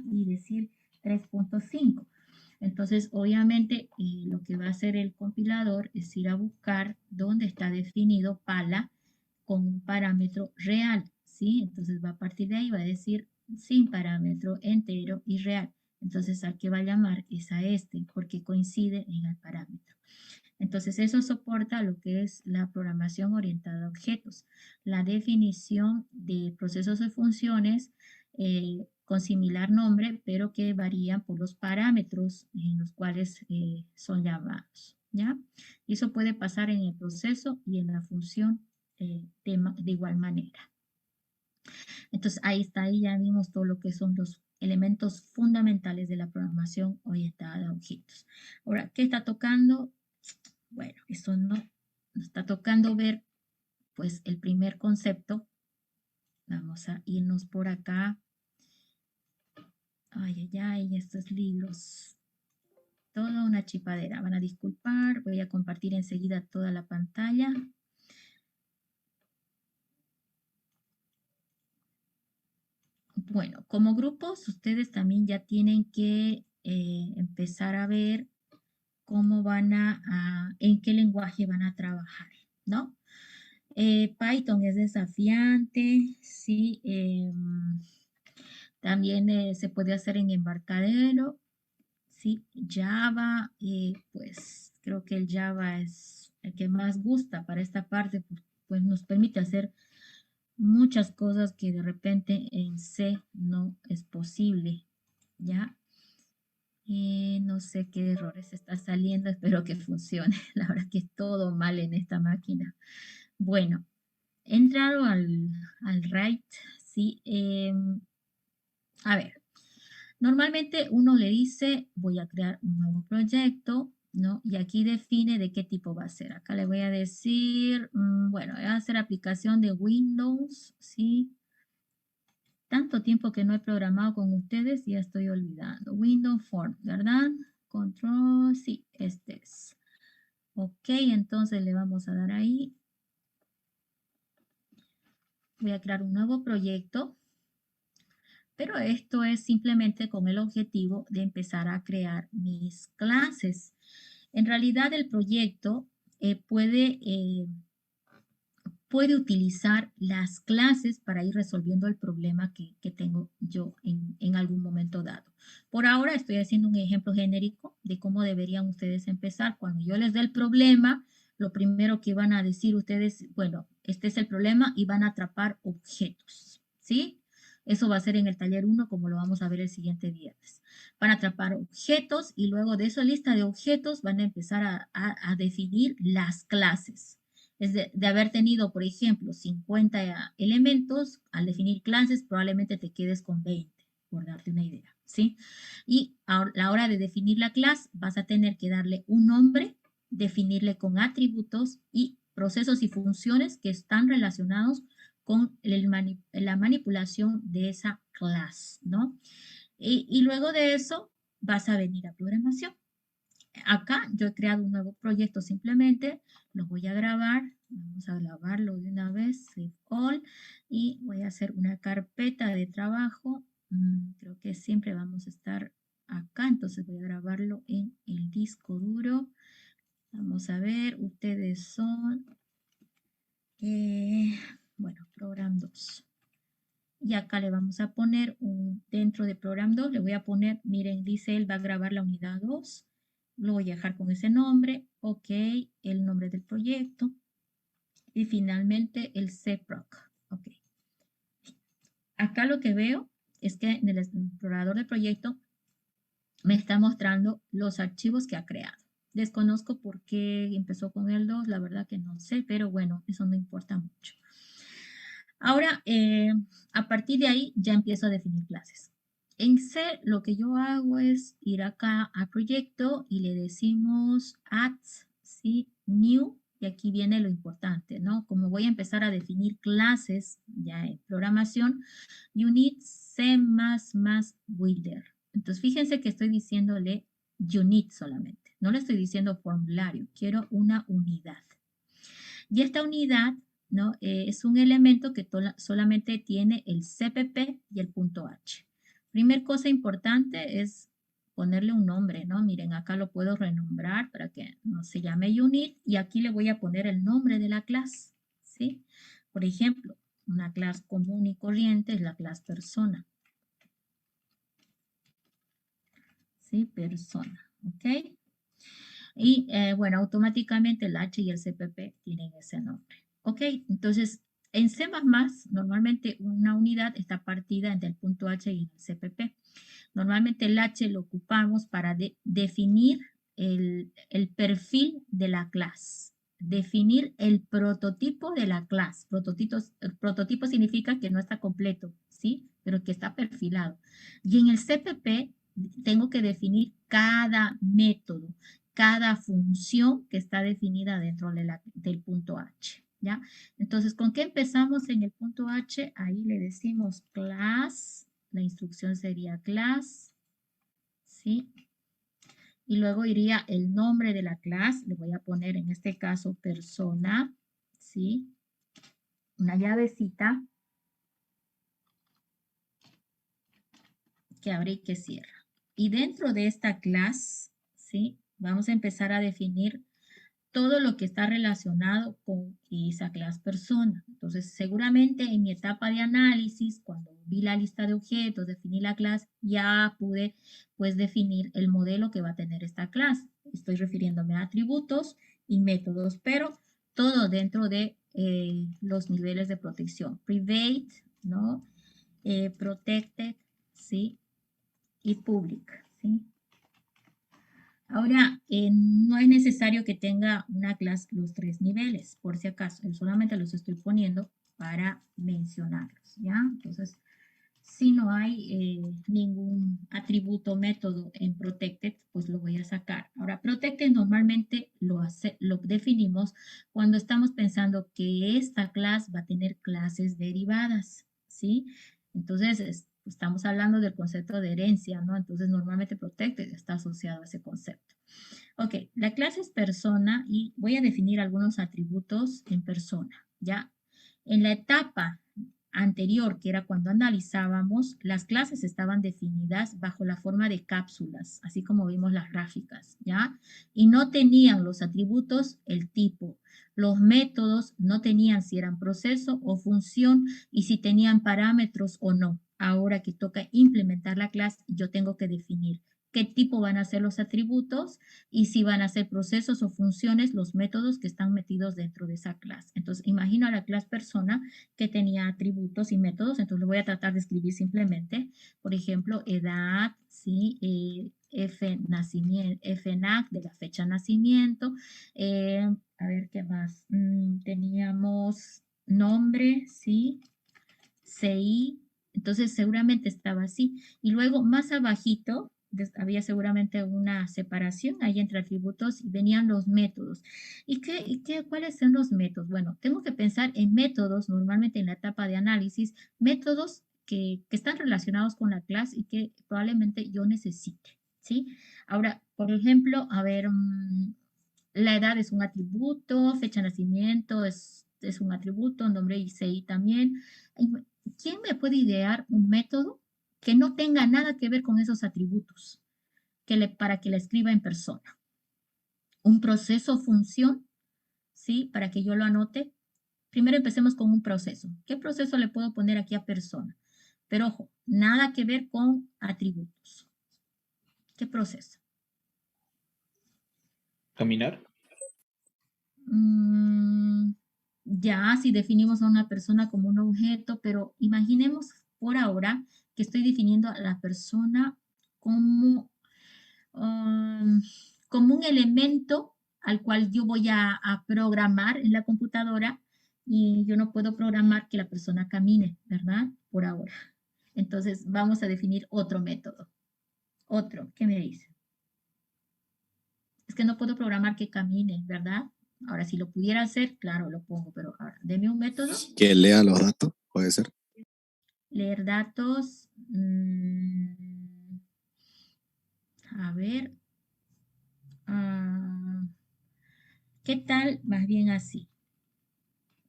y decir 3.5. Entonces, obviamente, lo que va a hacer el compilador es ir a buscar dónde está definido pala con un parámetro real, ¿sí? Entonces va a partir de ahí, va a decir sin parámetro, entero y real. Entonces, ¿a qué va a llamar? Es a este, porque coincide en el parámetro. Entonces, eso soporta lo que es la programación orientada a objetos, la definición de procesos y funciones con similar nombre, pero que varían por los parámetros en los cuales son llamados, ¿ya? Y eso puede pasar en el proceso y en la función de igual manera. Entonces, ahí está, ahí ya vimos todo lo que son los elementos fundamentales de la programación orientada a objetos. Ahora, ¿qué está tocando? Bueno, eso no nos está tocando ver, pues, el primer concepto. Vamos a irnos por acá. Ay, ay, ay, estos libros. Toda una chipadera. Van a disculpar. Voy a compartir enseguida toda la pantalla. Bueno, como grupos, ustedes también ya tienen que empezar a ver cómo en qué lenguaje van a trabajar, ¿no? Python es desafiante, sí. También se puede hacer en embarcadero, sí. Java, pues creo que el Java es el que más gusta para esta parte, pues nos permite hacer muchas cosas que de repente en C no es posible, ¿ya? No sé qué errores está saliendo, espero que funcione. La verdad que es todo mal en esta máquina. Bueno, he entrado al write, ¿sí? A ver, normalmente uno le dice, voy a crear un nuevo proyecto, ¿no? Y aquí define de qué tipo va a ser. Acá le voy a decir, bueno, voy a hacer aplicación de Windows, ¿sí? Tanto tiempo que no he programado con ustedes, ya estoy olvidando. Windows Form, ¿verdad? Control, sí, este es. Ok, entonces le vamos a dar ahí. Voy a crear un nuevo proyecto, pero esto es simplemente con el objetivo de empezar a crear mis clases. En realidad el proyecto puede utilizar las clases para ir resolviendo el problema que tengo yo en algún momento dado. Por ahora estoy haciendo un ejemplo genérico de cómo deberían ustedes empezar. Cuando yo les dé el problema, lo primero que van a decir ustedes, bueno, este es el problema y van a atrapar objetos, ¿sí? Eso va a ser en el taller 1, como lo vamos a ver el siguiente viernes. Van a atrapar objetos y luego de esa lista de objetos van a empezar a definir las clases. Es de haber tenido, por ejemplo, 50 elementos, al definir clases probablemente te quedes con 20, por darte una idea, ¿sí? Y a la hora de definir la clase vas a tener que darle un nombre, definirle con atributos y procesos y funciones que están relacionados con la manipulación de esa clase, ¿no? Y luego de eso vas a venir a programación. Acá yo he creado un nuevo proyecto simplemente, lo voy a grabar, vamos a grabarlo de una vez, save all, y voy a hacer una carpeta de trabajo, creo que siempre vamos a estar acá, entonces voy a grabarlo en el disco duro. Vamos a ver, ustedes son, bueno, Program 2. Y acá le vamos a poner dentro de Program 2, le voy a poner, miren, dice él va a grabar la unidad 2. Lo voy a dejar con ese nombre, ok, el nombre del proyecto. Y finalmente el CPROC, ok. Acá lo que veo es que en el explorador de proyecto me está mostrando los archivos que ha creado. Desconozco por qué empezó con el 2, la verdad que no sé, pero bueno, eso no importa mucho. Ahora, a partir de ahí ya empiezo a definir clases. En C lo que yo hago es ir acá a proyecto y le decimos add, ¿sí? New, y aquí viene lo importante, ¿no? Como voy a empezar a definir clases ya en programación, you need C++ builder. Entonces, fíjense que estoy diciéndole unit solamente, no le estoy diciendo formulario, quiero una unidad. Y esta unidad, ¿no? Es un elemento que solamente tiene el CPP y el punto H. Primer cosa importante es ponerle un nombre, ¿no? Miren, acá lo puedo renombrar para que no se llame unit y aquí le voy a poner el nombre de la clase, ¿sí? Por ejemplo, una clase común y corriente es la clase persona. ¿Sí? Persona, ¿ok? Y bueno, automáticamente el H y el CPP tienen ese nombre. Ok, entonces en C++ normalmente una unidad está partida entre el punto H y el CPP. Normalmente el H lo ocupamos para definir el perfil de la clase, definir el prototipo de la clase. Prototipo significa que no está completo, ¿sí? Pero que está perfilado. Y en el CPP tengo que definir cada método, cada función que está definida dentro del punto H, ¿ya? Entonces, ¿con qué empezamos en el punto H? Ahí le decimos class, la instrucción sería class, ¿sí? Y luego iría el nombre de la clase, le voy a poner en este caso persona, ¿sí? Una llavecita que abre y que cierra. Y dentro de esta clase, ¿sí? Vamos a empezar a definir todo lo que está relacionado con esa clase persona. Entonces, seguramente en mi etapa de análisis, cuando vi la lista de objetos, definí la clase, ya pude pues definir el modelo que va a tener esta clase. Estoy refiriéndome a atributos y métodos, pero todo dentro de los niveles de protección. Private, ¿no? Protected, ¿sí? Y public, ¿sí? Ahora, no es necesario que tenga una clase los 3 niveles, por si acaso. Yo solamente los estoy poniendo para mencionarlos, ¿ya? Entonces, si no hay ningún atributo método en Protected, pues lo voy a sacar. Ahora, Protected normalmente lo definimos cuando estamos pensando que esta clase va a tener clases derivadas, ¿sí? Entonces, estamos hablando del concepto de herencia, ¿no? Entonces, normalmente Protected está asociado a ese concepto. Ok, la clase es persona y voy a definir algunos atributos en persona, ¿ya? En la etapa anterior, que era cuando analizábamos, las clases estaban definidas bajo la forma de cápsulas, así como vimos las gráficas, ¿ya? Y no tenían los atributos, el tipo. Los métodos no tenían si eran proceso o función y si tenían parámetros o no. Ahora que toca implementar la clase, yo tengo que definir qué tipo van a ser los atributos y si van a ser procesos o funciones los métodos que están metidos dentro de esa clase. Entonces, imagino a la clase persona que tenía atributos y métodos, entonces lo voy a tratar de escribir simplemente. Por ejemplo, edad, ¿sí? Nacimiento, FNAC de la fecha de nacimiento. A ver, ¿qué más? Teníamos nombre, ¿sí? CI, entonces seguramente estaba así. Y luego más abajito había seguramente una separación ahí entre atributos y venían los métodos. ¿Cuáles son los métodos? Bueno, tengo que pensar en métodos, normalmente en la etapa de análisis, métodos que están relacionados con la clase y que probablemente yo necesite, ¿sí? Ahora, por ejemplo, a ver, la edad es un atributo, fecha de nacimiento es un atributo, nombre y CI también. ¿Quién me puede idear un método que no tenga nada que ver con esos atributos para que la escriba en persona? Un proceso o función, ¿sí? Para que yo lo anote. Primero empecemos con un proceso. ¿Qué proceso le puedo poner aquí a persona? Pero ojo, nada que ver con atributos. ¿Qué proceso? Caminar. Ya, si definimos a una persona como un objeto, pero imaginemos por ahora que estoy definiendo a la persona como, um, como un elemento al cual yo voy a programar en la computadora y yo no puedo programar que la persona camine, ¿verdad? Por ahora. Entonces vamos a definir otro método. Otro, ¿qué me dice? Es que no puedo programar que camine, ¿verdad? Ahora, si lo pudiera hacer, claro, lo pongo, pero ahora, deme un método. Que lea los datos, puede ser. Leer datos. A ver. ¿Qué tal? Más bien así.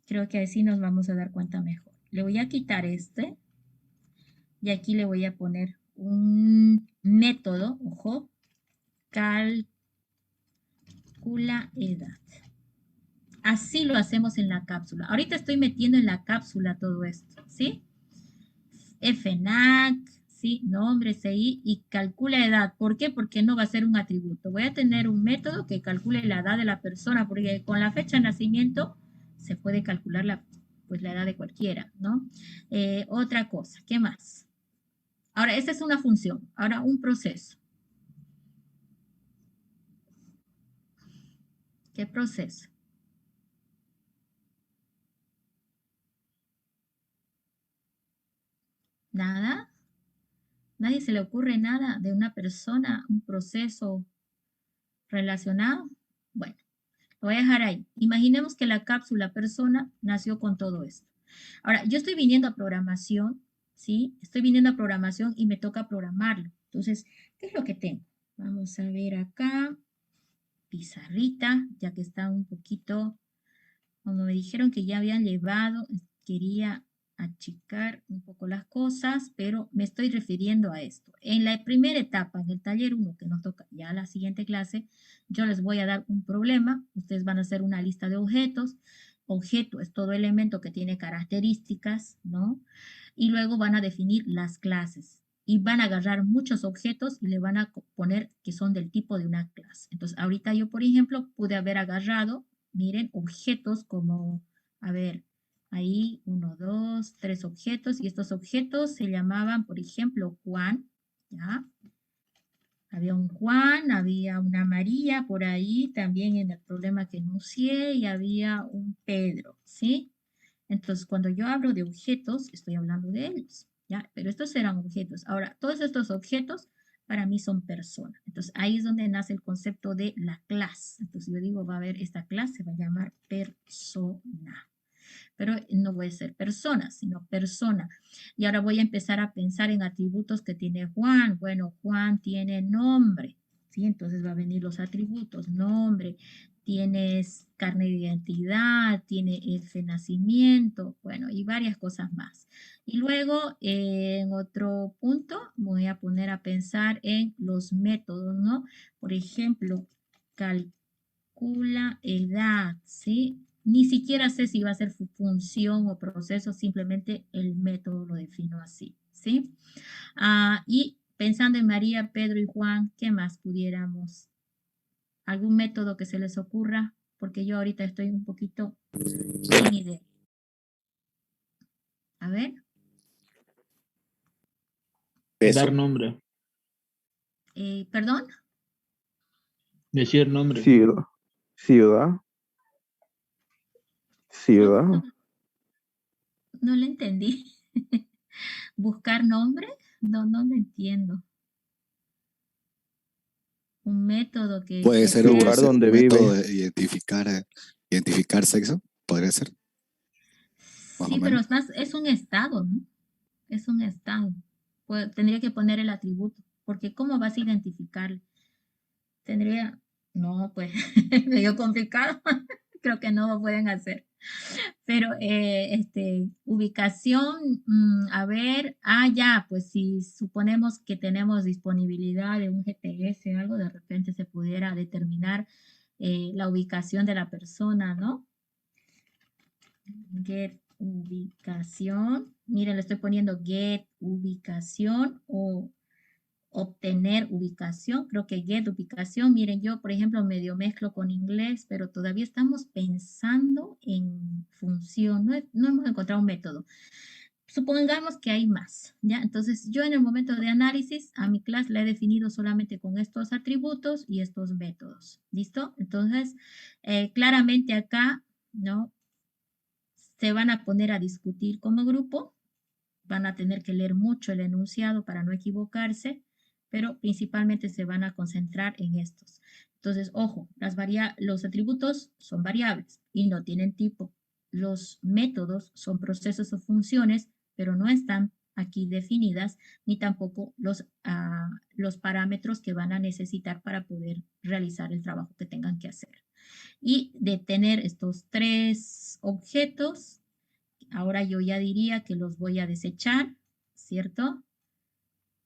Creo que así nos vamos a dar cuenta mejor. Le voy a quitar este. Y aquí le voy a poner un método, ojo, calcula edad. Así lo hacemos en la cápsula. Ahorita estoy metiendo en la cápsula todo esto, ¿sí? FNAC, ¿sí? Nombre, CI y calcula edad. ¿Por qué? Porque no va a ser un atributo. Voy a tener un método que calcule la edad de la persona, porque con la fecha de nacimiento se puede calcular pues, la edad de cualquiera, ¿no? Otra cosa, ¿qué más? Ahora, esta es una función. Ahora, un proceso. ¿Qué proceso? Nada. Nadie se le ocurre nada de una persona, un proceso relacionado. Bueno, lo voy a dejar ahí. Imaginemos que la cápsula persona nació con todo esto. Ahora, yo estoy viniendo a programación, ¿sí? Estoy viniendo a programación y me toca programarlo. Entonces, ¿qué es lo que tengo? Vamos a ver acá, pizarrita, ya que está un poquito, como me dijeron que ya habían llevado, quería achicar un poco las cosas, pero me estoy refiriendo a esto. En la primera etapa, en el taller 1, que nos toca ya la siguiente clase, yo les voy a dar un problema. Ustedes van a hacer una lista de objetos. Objeto es todo elemento que tiene características, ¿no? Y luego van a definir las clases. Y van a agarrar muchos objetos y le van a poner que son del tipo de una clase. Entonces, ahorita yo, por ejemplo, pude haber agarrado, miren, objetos como, a ver, ahí, 1, 2, 3 objetos, y estos objetos se llamaban, por ejemplo, Juan, ¿ya? Había un Juan, había una María por ahí, también en el problema que enuncié, y había un Pedro, ¿sí? Entonces, cuando yo hablo de objetos, estoy hablando de ellos, ¿ya? Pero estos eran objetos. Ahora, todos estos objetos para mí son personas. Entonces, ahí es donde nace el concepto de la clase. Entonces, yo digo, va a haber esta clase, se va a llamar persona. Pero no voy a ser persona, sino persona. Y ahora voy a empezar a pensar en atributos que tiene Juan. Bueno, Juan tiene nombre, ¿sí? Entonces va a venir los atributos, nombre, tienes carne de identidad, tiene el de nacimiento, bueno, y varias cosas más. Y luego, en otro punto, voy a poner a pensar en los métodos, ¿no? Por ejemplo, calcula edad, ¿sí? Ni siquiera sé si va a ser función o proceso, simplemente el método lo defino así, ¿sí? Y pensando en María, Pedro y Juan, ¿qué más pudiéramos? ¿Algún método que se les ocurra? Porque yo ahorita estoy un poquito sin idea. A ver, Peso. Dar nombre. perdón, Decir nombre. Ciudad. Ciudad. Ciudad. no le entendí. ¿Buscar nombre? No lo entiendo. Un método Puede que ser un, Lugar sea... donde método vive. de identificar sexo, podría ser, más o Sí, pero menos. es más, es un estado, ¿no? Es un estado. Pues, tendría que poner el atributo, porque ¿cómo vas a identificarlo? Tendría, no, pues, medio complicado. Creo que no lo pueden hacer. Pero, ubicación, a ver, ya, pues si suponemos que tenemos disponibilidad de un GPS o algo, de repente se pudiera determinar la ubicación de la persona, ¿no? Get ubicación. Miren, le estoy poniendo get ubicación o obtener ubicación. Creo que get ubicación. Miren, yo, por ejemplo, medio mezclo con inglés, pero todavía estamos pensando en función. No hemos encontrado un método. Supongamos que hay más, ¿ya? Entonces, yo en el momento de análisis, a mi clase la he definido solamente con estos atributos y estos métodos. ¿Listo? Entonces, claramente acá, ¿no? Se van a poner a discutir como grupo, van a tener que leer mucho el enunciado para no equivocarse, pero principalmente se van a concentrar en estos. Entonces, ojo, los atributos son variables y no tienen tipo. Los métodos son procesos o funciones, pero no están aquí definidas, ni tampoco los parámetros que van a necesitar para poder realizar el trabajo que tengan que hacer. Y de tener estos tres objetos, ahora yo ya diría que los voy a desechar, ¿cierto?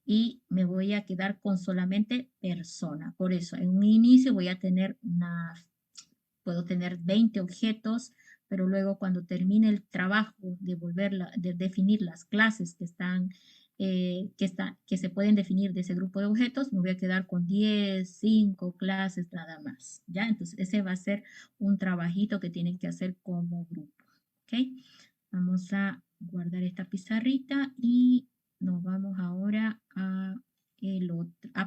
Y me voy a quedar con solamente persona. Por eso, en un inicio puedo tener 20 objetos, pero luego cuando termine el trabajo de definir las clases que se pueden definir de ese grupo de objetos, me voy a quedar con 10, 5 clases nada más, ¿ya? Entonces, ese va a ser un trabajito que tienen que hacer como grupo, ¿ok? Vamos a guardar esta pizarrita y nos vamos ahora a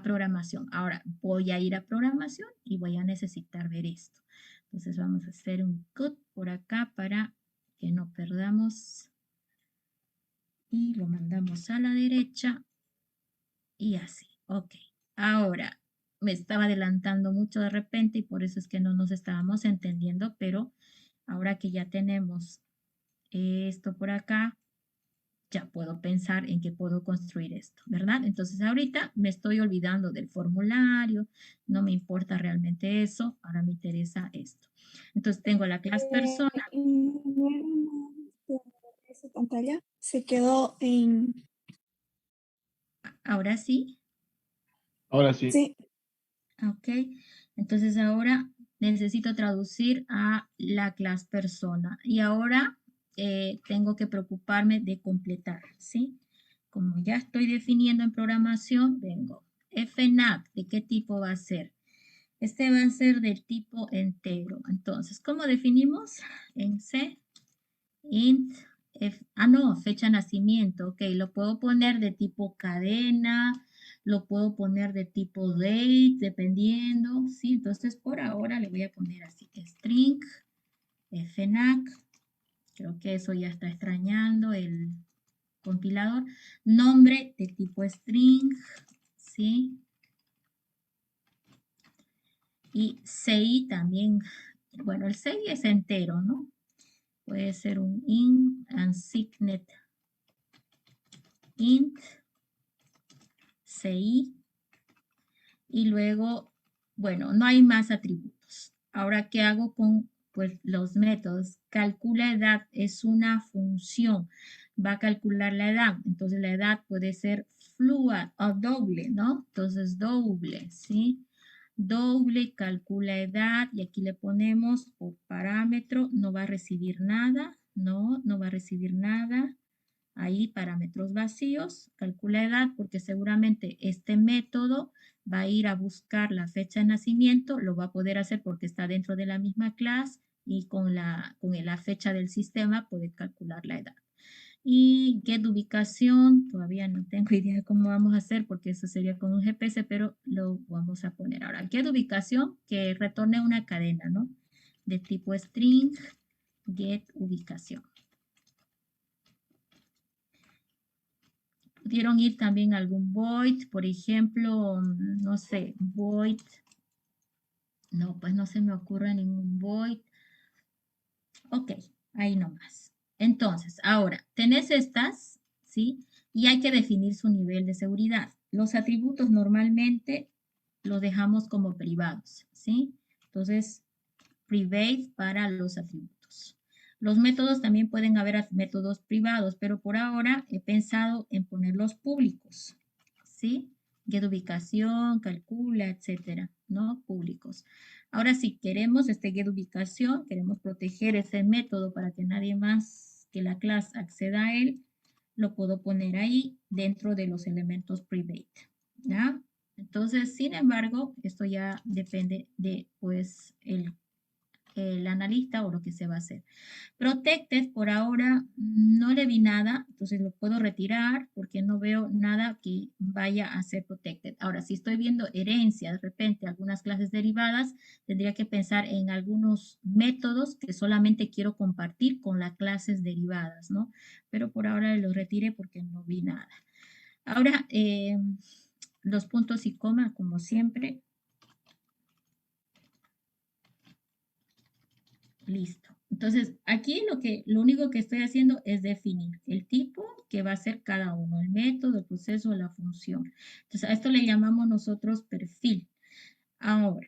programación. Ahora voy a ir a programación y voy a necesitar ver esto. Entonces vamos a hacer un cut por acá para que no perdamos. Y lo mandamos a la derecha y así. Ok. Ahora me estaba adelantando mucho de repente y por eso es que no nos estábamos entendiendo, pero ahora que ya tenemos esto por acá, ya puedo pensar en que puedo construir esto, ¿verdad? Entonces ahorita me estoy olvidando del formulario, no me importa realmente eso, ahora me interesa esto. Entonces tengo la clase persona. Esa pantalla se quedó en... Ahora sí, Ahora sí. Sí, ok. Entonces ahora necesito traducir a la clase persona y ahora tengo que preocuparme de completar, ¿sí? Como ya estoy definiendo en programación, vengo. FNAC, ¿de qué tipo va a ser? Este va a ser del tipo entero. Entonces, ¿cómo definimos? En C, int, no, fecha de nacimiento. Ok, lo puedo poner de tipo cadena, lo puedo poner de tipo date, dependiendo. Sí, entonces por ahora le voy a poner así, string, fnac. Creo que eso ya está extrañando el compilador. Nombre de tipo string, ¿sí? Y CI también, bueno, el CI es entero, ¿no? Puede ser un int and signet int CI Y luego, bueno, no hay más atributos. Ahora, ¿qué hago con pues, los métodos? Calcula edad, es una función. Va a calcular la edad. Entonces, la edad puede ser fluid o doble, ¿no? Entonces, doble, ¿sí? Doble, calcula edad. Y aquí le ponemos por parámetro. No va a recibir nada. No va a recibir nada. Ahí parámetros vacíos, calcula edad, porque seguramente este método va a ir a buscar la fecha de nacimiento, lo va a poder hacer porque está dentro de la misma clase y con la fecha del sistema puede calcular la edad. Y get ubicación, todavía no tengo idea de cómo vamos a hacer porque eso sería con un GPS, pero lo vamos a poner ahora. Get ubicación, que retorne una cadena, ¿no? De tipo string, get ubicación. Pudieron ir también algún void, por ejemplo, no sé, void. No, pues no se me ocurre ningún void. Ok, ahí nomás. Entonces, ahora, tenés estas, ¿sí? Y hay que definir su nivel de seguridad. Los atributos normalmente los dejamos como privados, ¿sí? Entonces, private para los atributos. Los métodos también pueden haber métodos privados, pero por ahora he pensado en ponerlos públicos, ¿sí? Get ubicación, calcula, etcétera, ¿no? Públicos. Ahora, si queremos get ubicación, queremos proteger ese método para que nadie más que la clase acceda a él, lo puedo poner ahí dentro de los elementos private, ¿ya? Entonces, sin embargo, esto ya depende de, pues, el analista o lo que se va a hacer. Protected, por ahora no le vi nada, entonces lo puedo retirar porque no veo nada que vaya a ser protected. Ahora, si estoy viendo herencia, de repente algunas clases derivadas, tendría que pensar en algunos métodos que solamente quiero compartir con las clases derivadas, ¿no? Pero por ahora lo retiré porque no vi nada. Ahora, los puntos y coma, como siempre. Listo. Entonces, aquí lo único que estoy haciendo es definir el tipo que va a ser cada uno, el método, el proceso, la función. Entonces, a esto le llamamos nosotros perfil. Ahora,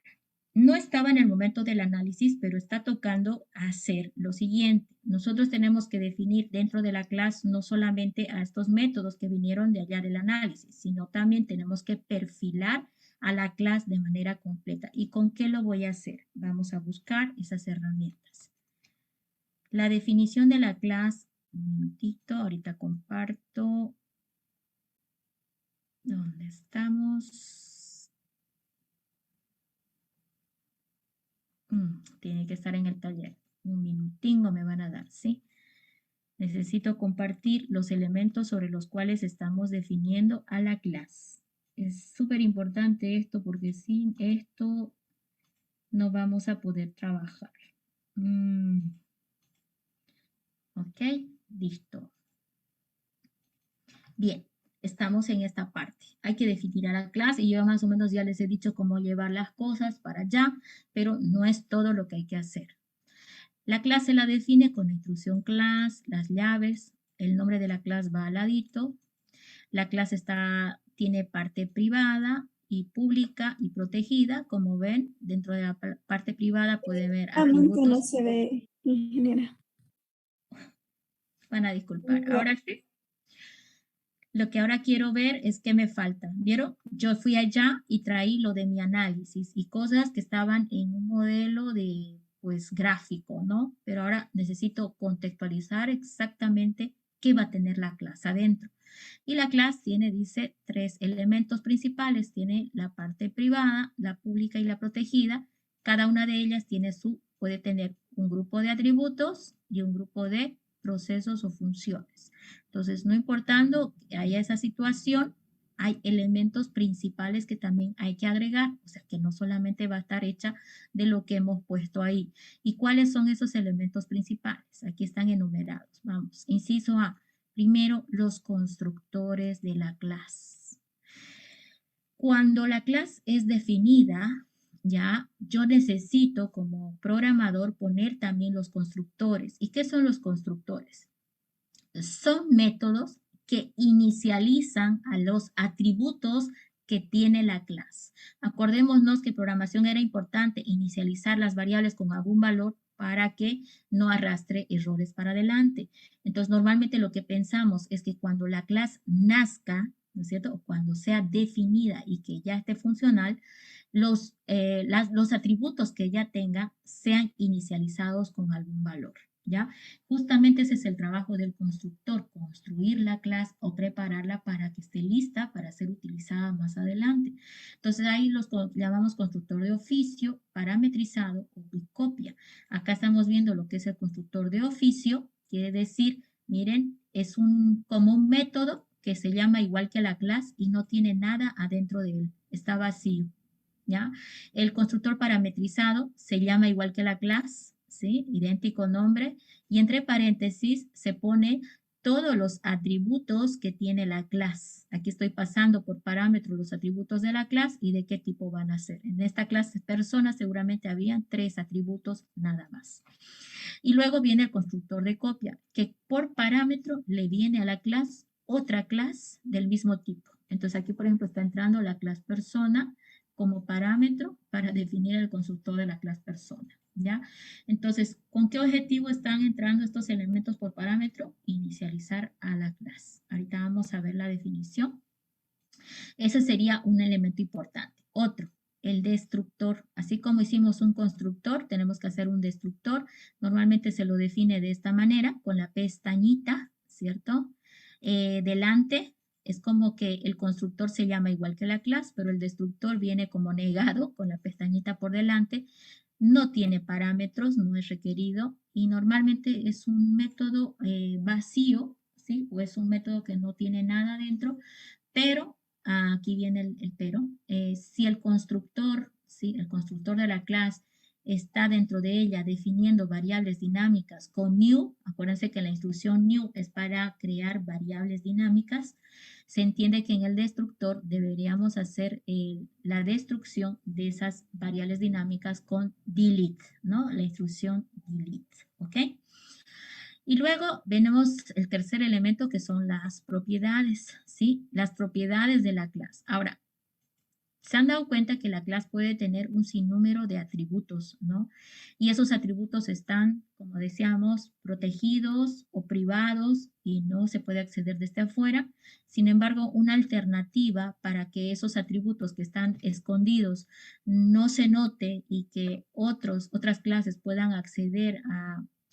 no estaba en el momento del análisis, pero está tocando hacer lo siguiente. Nosotros tenemos que definir dentro de la clase no solamente a estos métodos que vinieron de allá del análisis, sino también tenemos que perfilar a la clase de manera completa. ¿Y con qué lo voy a hacer? Vamos a buscar esas herramientas. La definición de la clase, un minutito, ahorita comparto. ¿Dónde estamos? Tiene que estar en el taller. Un minutingo me van a dar, ¿sí? Necesito compartir los elementos sobre los cuales estamos definiendo a la clase. Es súper importante esto porque sin esto no vamos a poder trabajar. Ok, listo. Bien, estamos en esta parte. Hay que definir a la clase y yo más o menos ya les he dicho cómo llevar las cosas para allá, pero no es todo lo que hay que hacer. La clase la define con la instrucción class, las llaves, el nombre de la clase va al ladito. La clase tiene parte privada y pública y protegida. Como ven, dentro de la parte privada puede ver atributos. No se ve, ingeniera. Van a disculpar. Ahora sí. Lo que ahora quiero ver es qué me falta. ¿Vieron? Yo fui allá y traí lo de mi análisis y cosas que estaban en un modelo de, pues, gráfico, ¿no? Pero ahora necesito contextualizar exactamente qué va a tener la clase adentro. Y la clase tiene, dice, 3 elementos principales. Tiene la parte privada, la pública y la protegida. Cada una de ellas puede tener un grupo de atributos y un grupo de procesos o funciones. Entonces, no importando que haya esa situación, hay elementos principales que también hay que agregar, o sea, que no solamente va a estar hecha de lo que hemos puesto ahí. ¿Y cuáles son esos elementos principales? Aquí están enumerados. Vamos, inciso A. Primero, los constructores de la clase. Cuando la clase es definida, ya, yo necesito como programador poner también los constructores. ¿Y qué son los constructores? Son métodos que inicializan a los atributos que tiene la clase. Acordémonos que programación era importante inicializar las variables con algún valor para que no arrastre errores para adelante. Entonces, normalmente lo que pensamos es que cuando la clase nazca, ¿no es cierto? O cuando sea definida y que ya esté funcional, los atributos que ya tenga sean inicializados con algún valor, ¿ya? Justamente ese es el trabajo del constructor, construir la clase o prepararla para que esté lista para ser utilizada más adelante. Entonces ahí los llamamos constructor de oficio, parametrizado o copia. Acá estamos viendo lo que es el constructor de oficio, quiere decir, miren, es como un método que se llama igual que la clase y no tiene nada adentro de él, está vacío, ¿ya? El constructor parametrizado se llama igual que la clase, ¿sí? Idéntico nombre, y entre paréntesis se pone todos los atributos que tiene la clase. Aquí estoy pasando por parámetros los atributos de la clase y de qué tipo van a ser. En esta clase persona seguramente habían 3 atributos nada más. Y luego viene el constructor de copia, que por parámetro le viene a la clase otra clase del mismo tipo. Entonces aquí, por ejemplo, está entrando la clase persona como parámetro para definir el constructor de la clase persona, ¿ya? Entonces, ¿con qué objetivo están entrando estos elementos por parámetro? Inicializar a la clase. Ahorita vamos a ver la definición. Ese sería un elemento importante. Otro, el destructor. Así como hicimos un constructor, tenemos que hacer un destructor. Normalmente se lo define de esta manera, con la pestañita, ¿cierto? Delante es como que el constructor se llama igual que la clase, pero el destructor viene como negado, con la pestañita por delante. No tiene parámetros, no es requerido y normalmente es un método vacío, ¿sí? O es un método que no tiene nada dentro, pero aquí viene el pero, si el constructor, ¿sí? El constructor de la clase está dentro de ella definiendo variables dinámicas con new, acuérdense que la instrucción new es para crear variables dinámicas, se entiende que en el destructor deberíamos hacer la destrucción de esas variables dinámicas con delete, ¿no? La instrucción delete, ¿ok? Y luego tenemos el tercer elemento que son las propiedades, ¿sí? Las propiedades de la clase. Ahora, se han dado cuenta que la clase puede tener un sinnúmero de atributos, ¿no? Y esos atributos están, como decíamos, protegidos o privados y no se puede acceder desde afuera. Sin embargo, una alternativa para que esos atributos que están escondidos no se note y que otras clases puedan acceder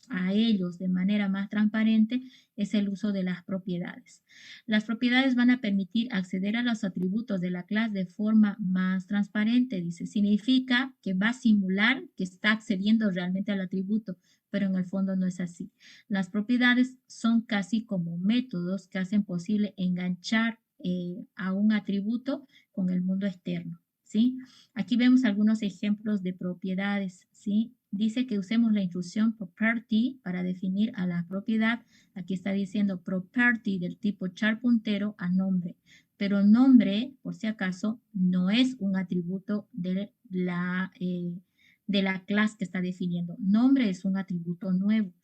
a ellos de manera más transparente es el uso de las propiedades. Las propiedades van a permitir acceder a los atributos de la clase de forma más transparente, dice. Significa que va a simular que está accediendo realmente al atributo, pero en el fondo no es así. Las propiedades son casi como métodos que hacen posible enganchar a un atributo con el mundo externo, ¿sí? Aquí vemos algunos ejemplos de propiedades, ¿sí? Dice que usemos la instrucción property para definir a la propiedad. Aquí está diciendo property del tipo char puntero a nombre, pero nombre, por si acaso, no es un atributo de la clase que está definiendo. Nombre es un atributo nuevo,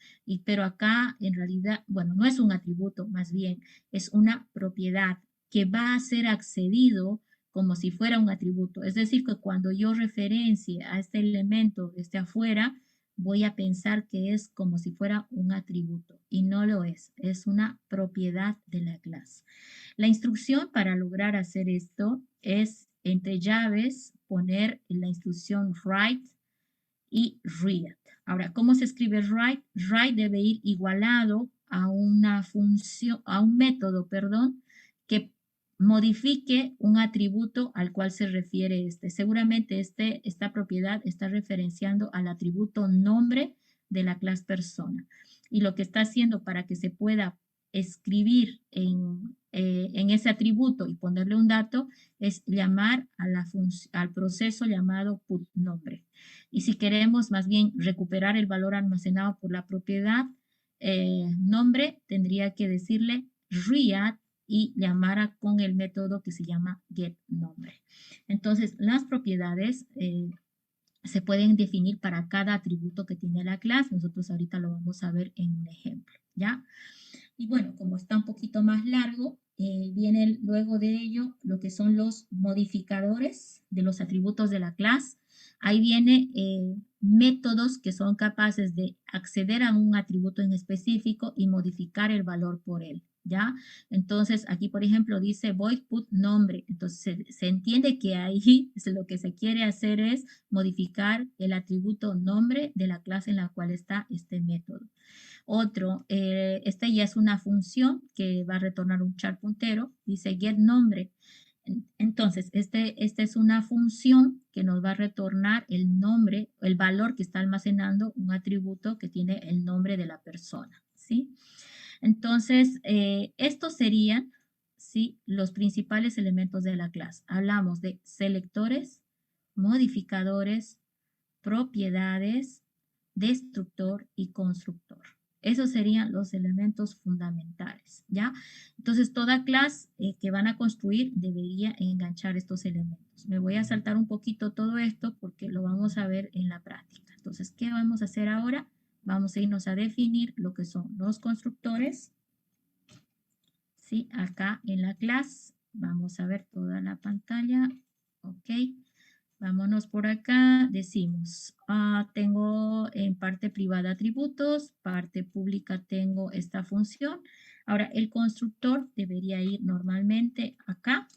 pero acá en realidad, bueno, no es un atributo, más bien es una propiedad que va a ser accedido como si fuera un atributo. Es decir, que cuando yo referencie a este elemento desde afuera, voy a pensar que es como si fuera un atributo y no lo es una propiedad de la clase. La instrucción para lograr hacer esto es entre llaves poner la instrucción write y read. Ahora, ¿cómo se escribe write? Write debe ir igualado a una función, a un método, perdón, que modifique un atributo al cual se refiere este. Seguramente esta propiedad está referenciando al atributo nombre de la clase persona. Y lo que está haciendo para que se pueda escribir en ese atributo y ponerle un dato es llamar al proceso llamado put nombre. Y si queremos más bien recuperar el valor almacenado por la propiedad nombre, tendría que decirle read y llamara con el método que se llama getNombre. Entonces, las propiedades se pueden definir para cada atributo que tiene la clase. Nosotros ahorita lo vamos a ver en un ejemplo, ¿ya? Y bueno, como está un poquito más largo, viene luego de ello lo que son los modificadores de los atributos de la clase. Ahí viene métodos que son capaces de acceder a un atributo en específico y modificar el valor por él, ¿ya? Entonces, aquí, por ejemplo, dice void put nombre. Entonces, se entiende que ahí lo que se quiere hacer es modificar el atributo nombre de la clase en la cual está este método. Otro, este ya es una función que va a retornar un char puntero, dice get nombre. Entonces, esta es una función que nos va a retornar el nombre, el valor que está almacenando un atributo que tiene el nombre de la persona, ¿sí? Entonces, estos serían, ¿sí?, los principales elementos de la clase. Hablamos de selectores, modificadores, propiedades, destructor y constructor. Esos serían los elementos fundamentales, ¿ya? Entonces, toda clase que van a construir debería enganchar estos elementos. Me voy a saltar un poquito todo esto porque lo vamos a ver en la práctica. Entonces, ¿qué vamos a hacer ahora? Vamos a irnos a definir lo que son los constructores, ¿sí? Acá en la clase, vamos a ver toda la pantalla, ¿ok? Vámonos por acá, decimos, tengo en parte privada atributos, parte pública tengo esta función. Ahora, el constructor debería ir normalmente acá,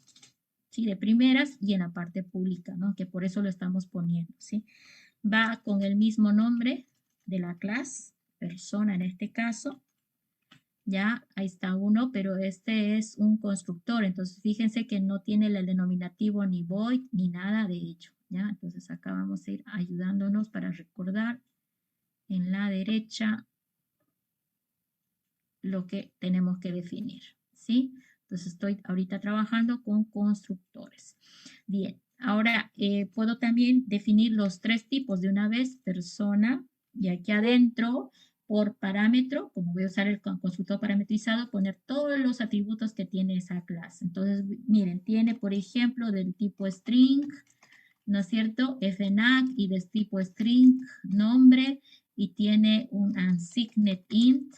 ¿sí?, de primeras y en la parte pública, ¿no?, que por eso lo estamos poniendo, ¿sí? Va con el mismo nombre de la clase, persona en este caso. Ya, ahí está uno, pero este es un constructor, entonces fíjense que no tiene el denominativo ni void ni nada de ello, ¿ya? Entonces acá vamos a ir ayudándonos para recordar en la derecha lo que tenemos que definir, ¿sí? Entonces estoy ahorita trabajando con constructores. Bien, ahora puedo también definir los tres tipos de una vez, persona, y aquí adentro por parámetro, como voy a usar el constructor parametrizado, poner todos los atributos que tiene esa clase. Entonces, miren, tiene, por ejemplo, del tipo string, ¿no es cierto?, fnag, y del tipo string, nombre, y tiene un unsigned int,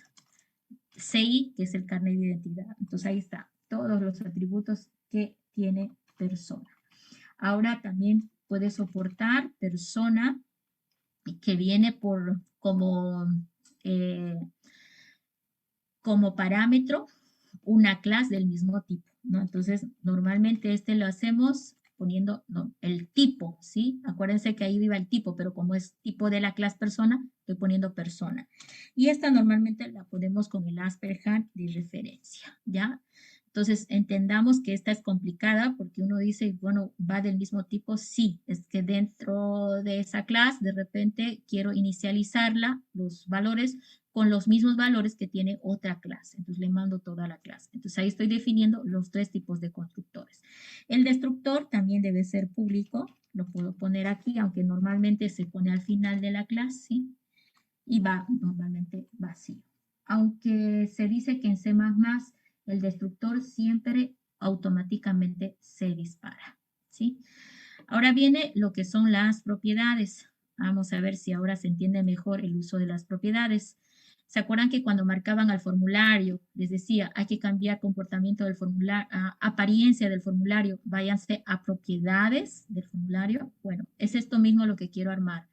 CI, que es el carnet de identidad. Entonces, ahí está, todos los atributos que tiene persona. Ahora también puede soportar persona que viene por como parámetro una clase del mismo tipo, ¿no? Entonces, normalmente lo hacemos poniendo el tipo, ¿sí? Acuérdense que ahí iba el tipo, pero como es tipo de la clase persona, estoy poniendo persona. Y esta normalmente la ponemos con el asperjan de referencia, ¿ya? Entonces, entendamos que esta es complicada porque uno dice, bueno, ¿va del mismo tipo? Sí, es que dentro de esa clase, de repente, quiero inicializarla, los valores, con los mismos valores que tiene otra clase. Entonces, le mando toda la clase. Entonces, ahí estoy definiendo los tres tipos de constructores. El destructor también debe ser público. Lo puedo poner aquí, aunque normalmente se pone al final de la clase, ¿sí? Y va normalmente vacío. Aunque se dice que en C++ el destructor siempre automáticamente se dispara, ¿sí? Ahora viene lo que son las propiedades. Vamos a ver si ahora se entiende mejor el uso de las propiedades. ¿Se acuerdan que cuando marcaban al formulario, les decía, hay que cambiar comportamiento del formulario, apariencia del formulario, váyanse a propiedades del formulario? Bueno, es esto mismo lo que quiero armar.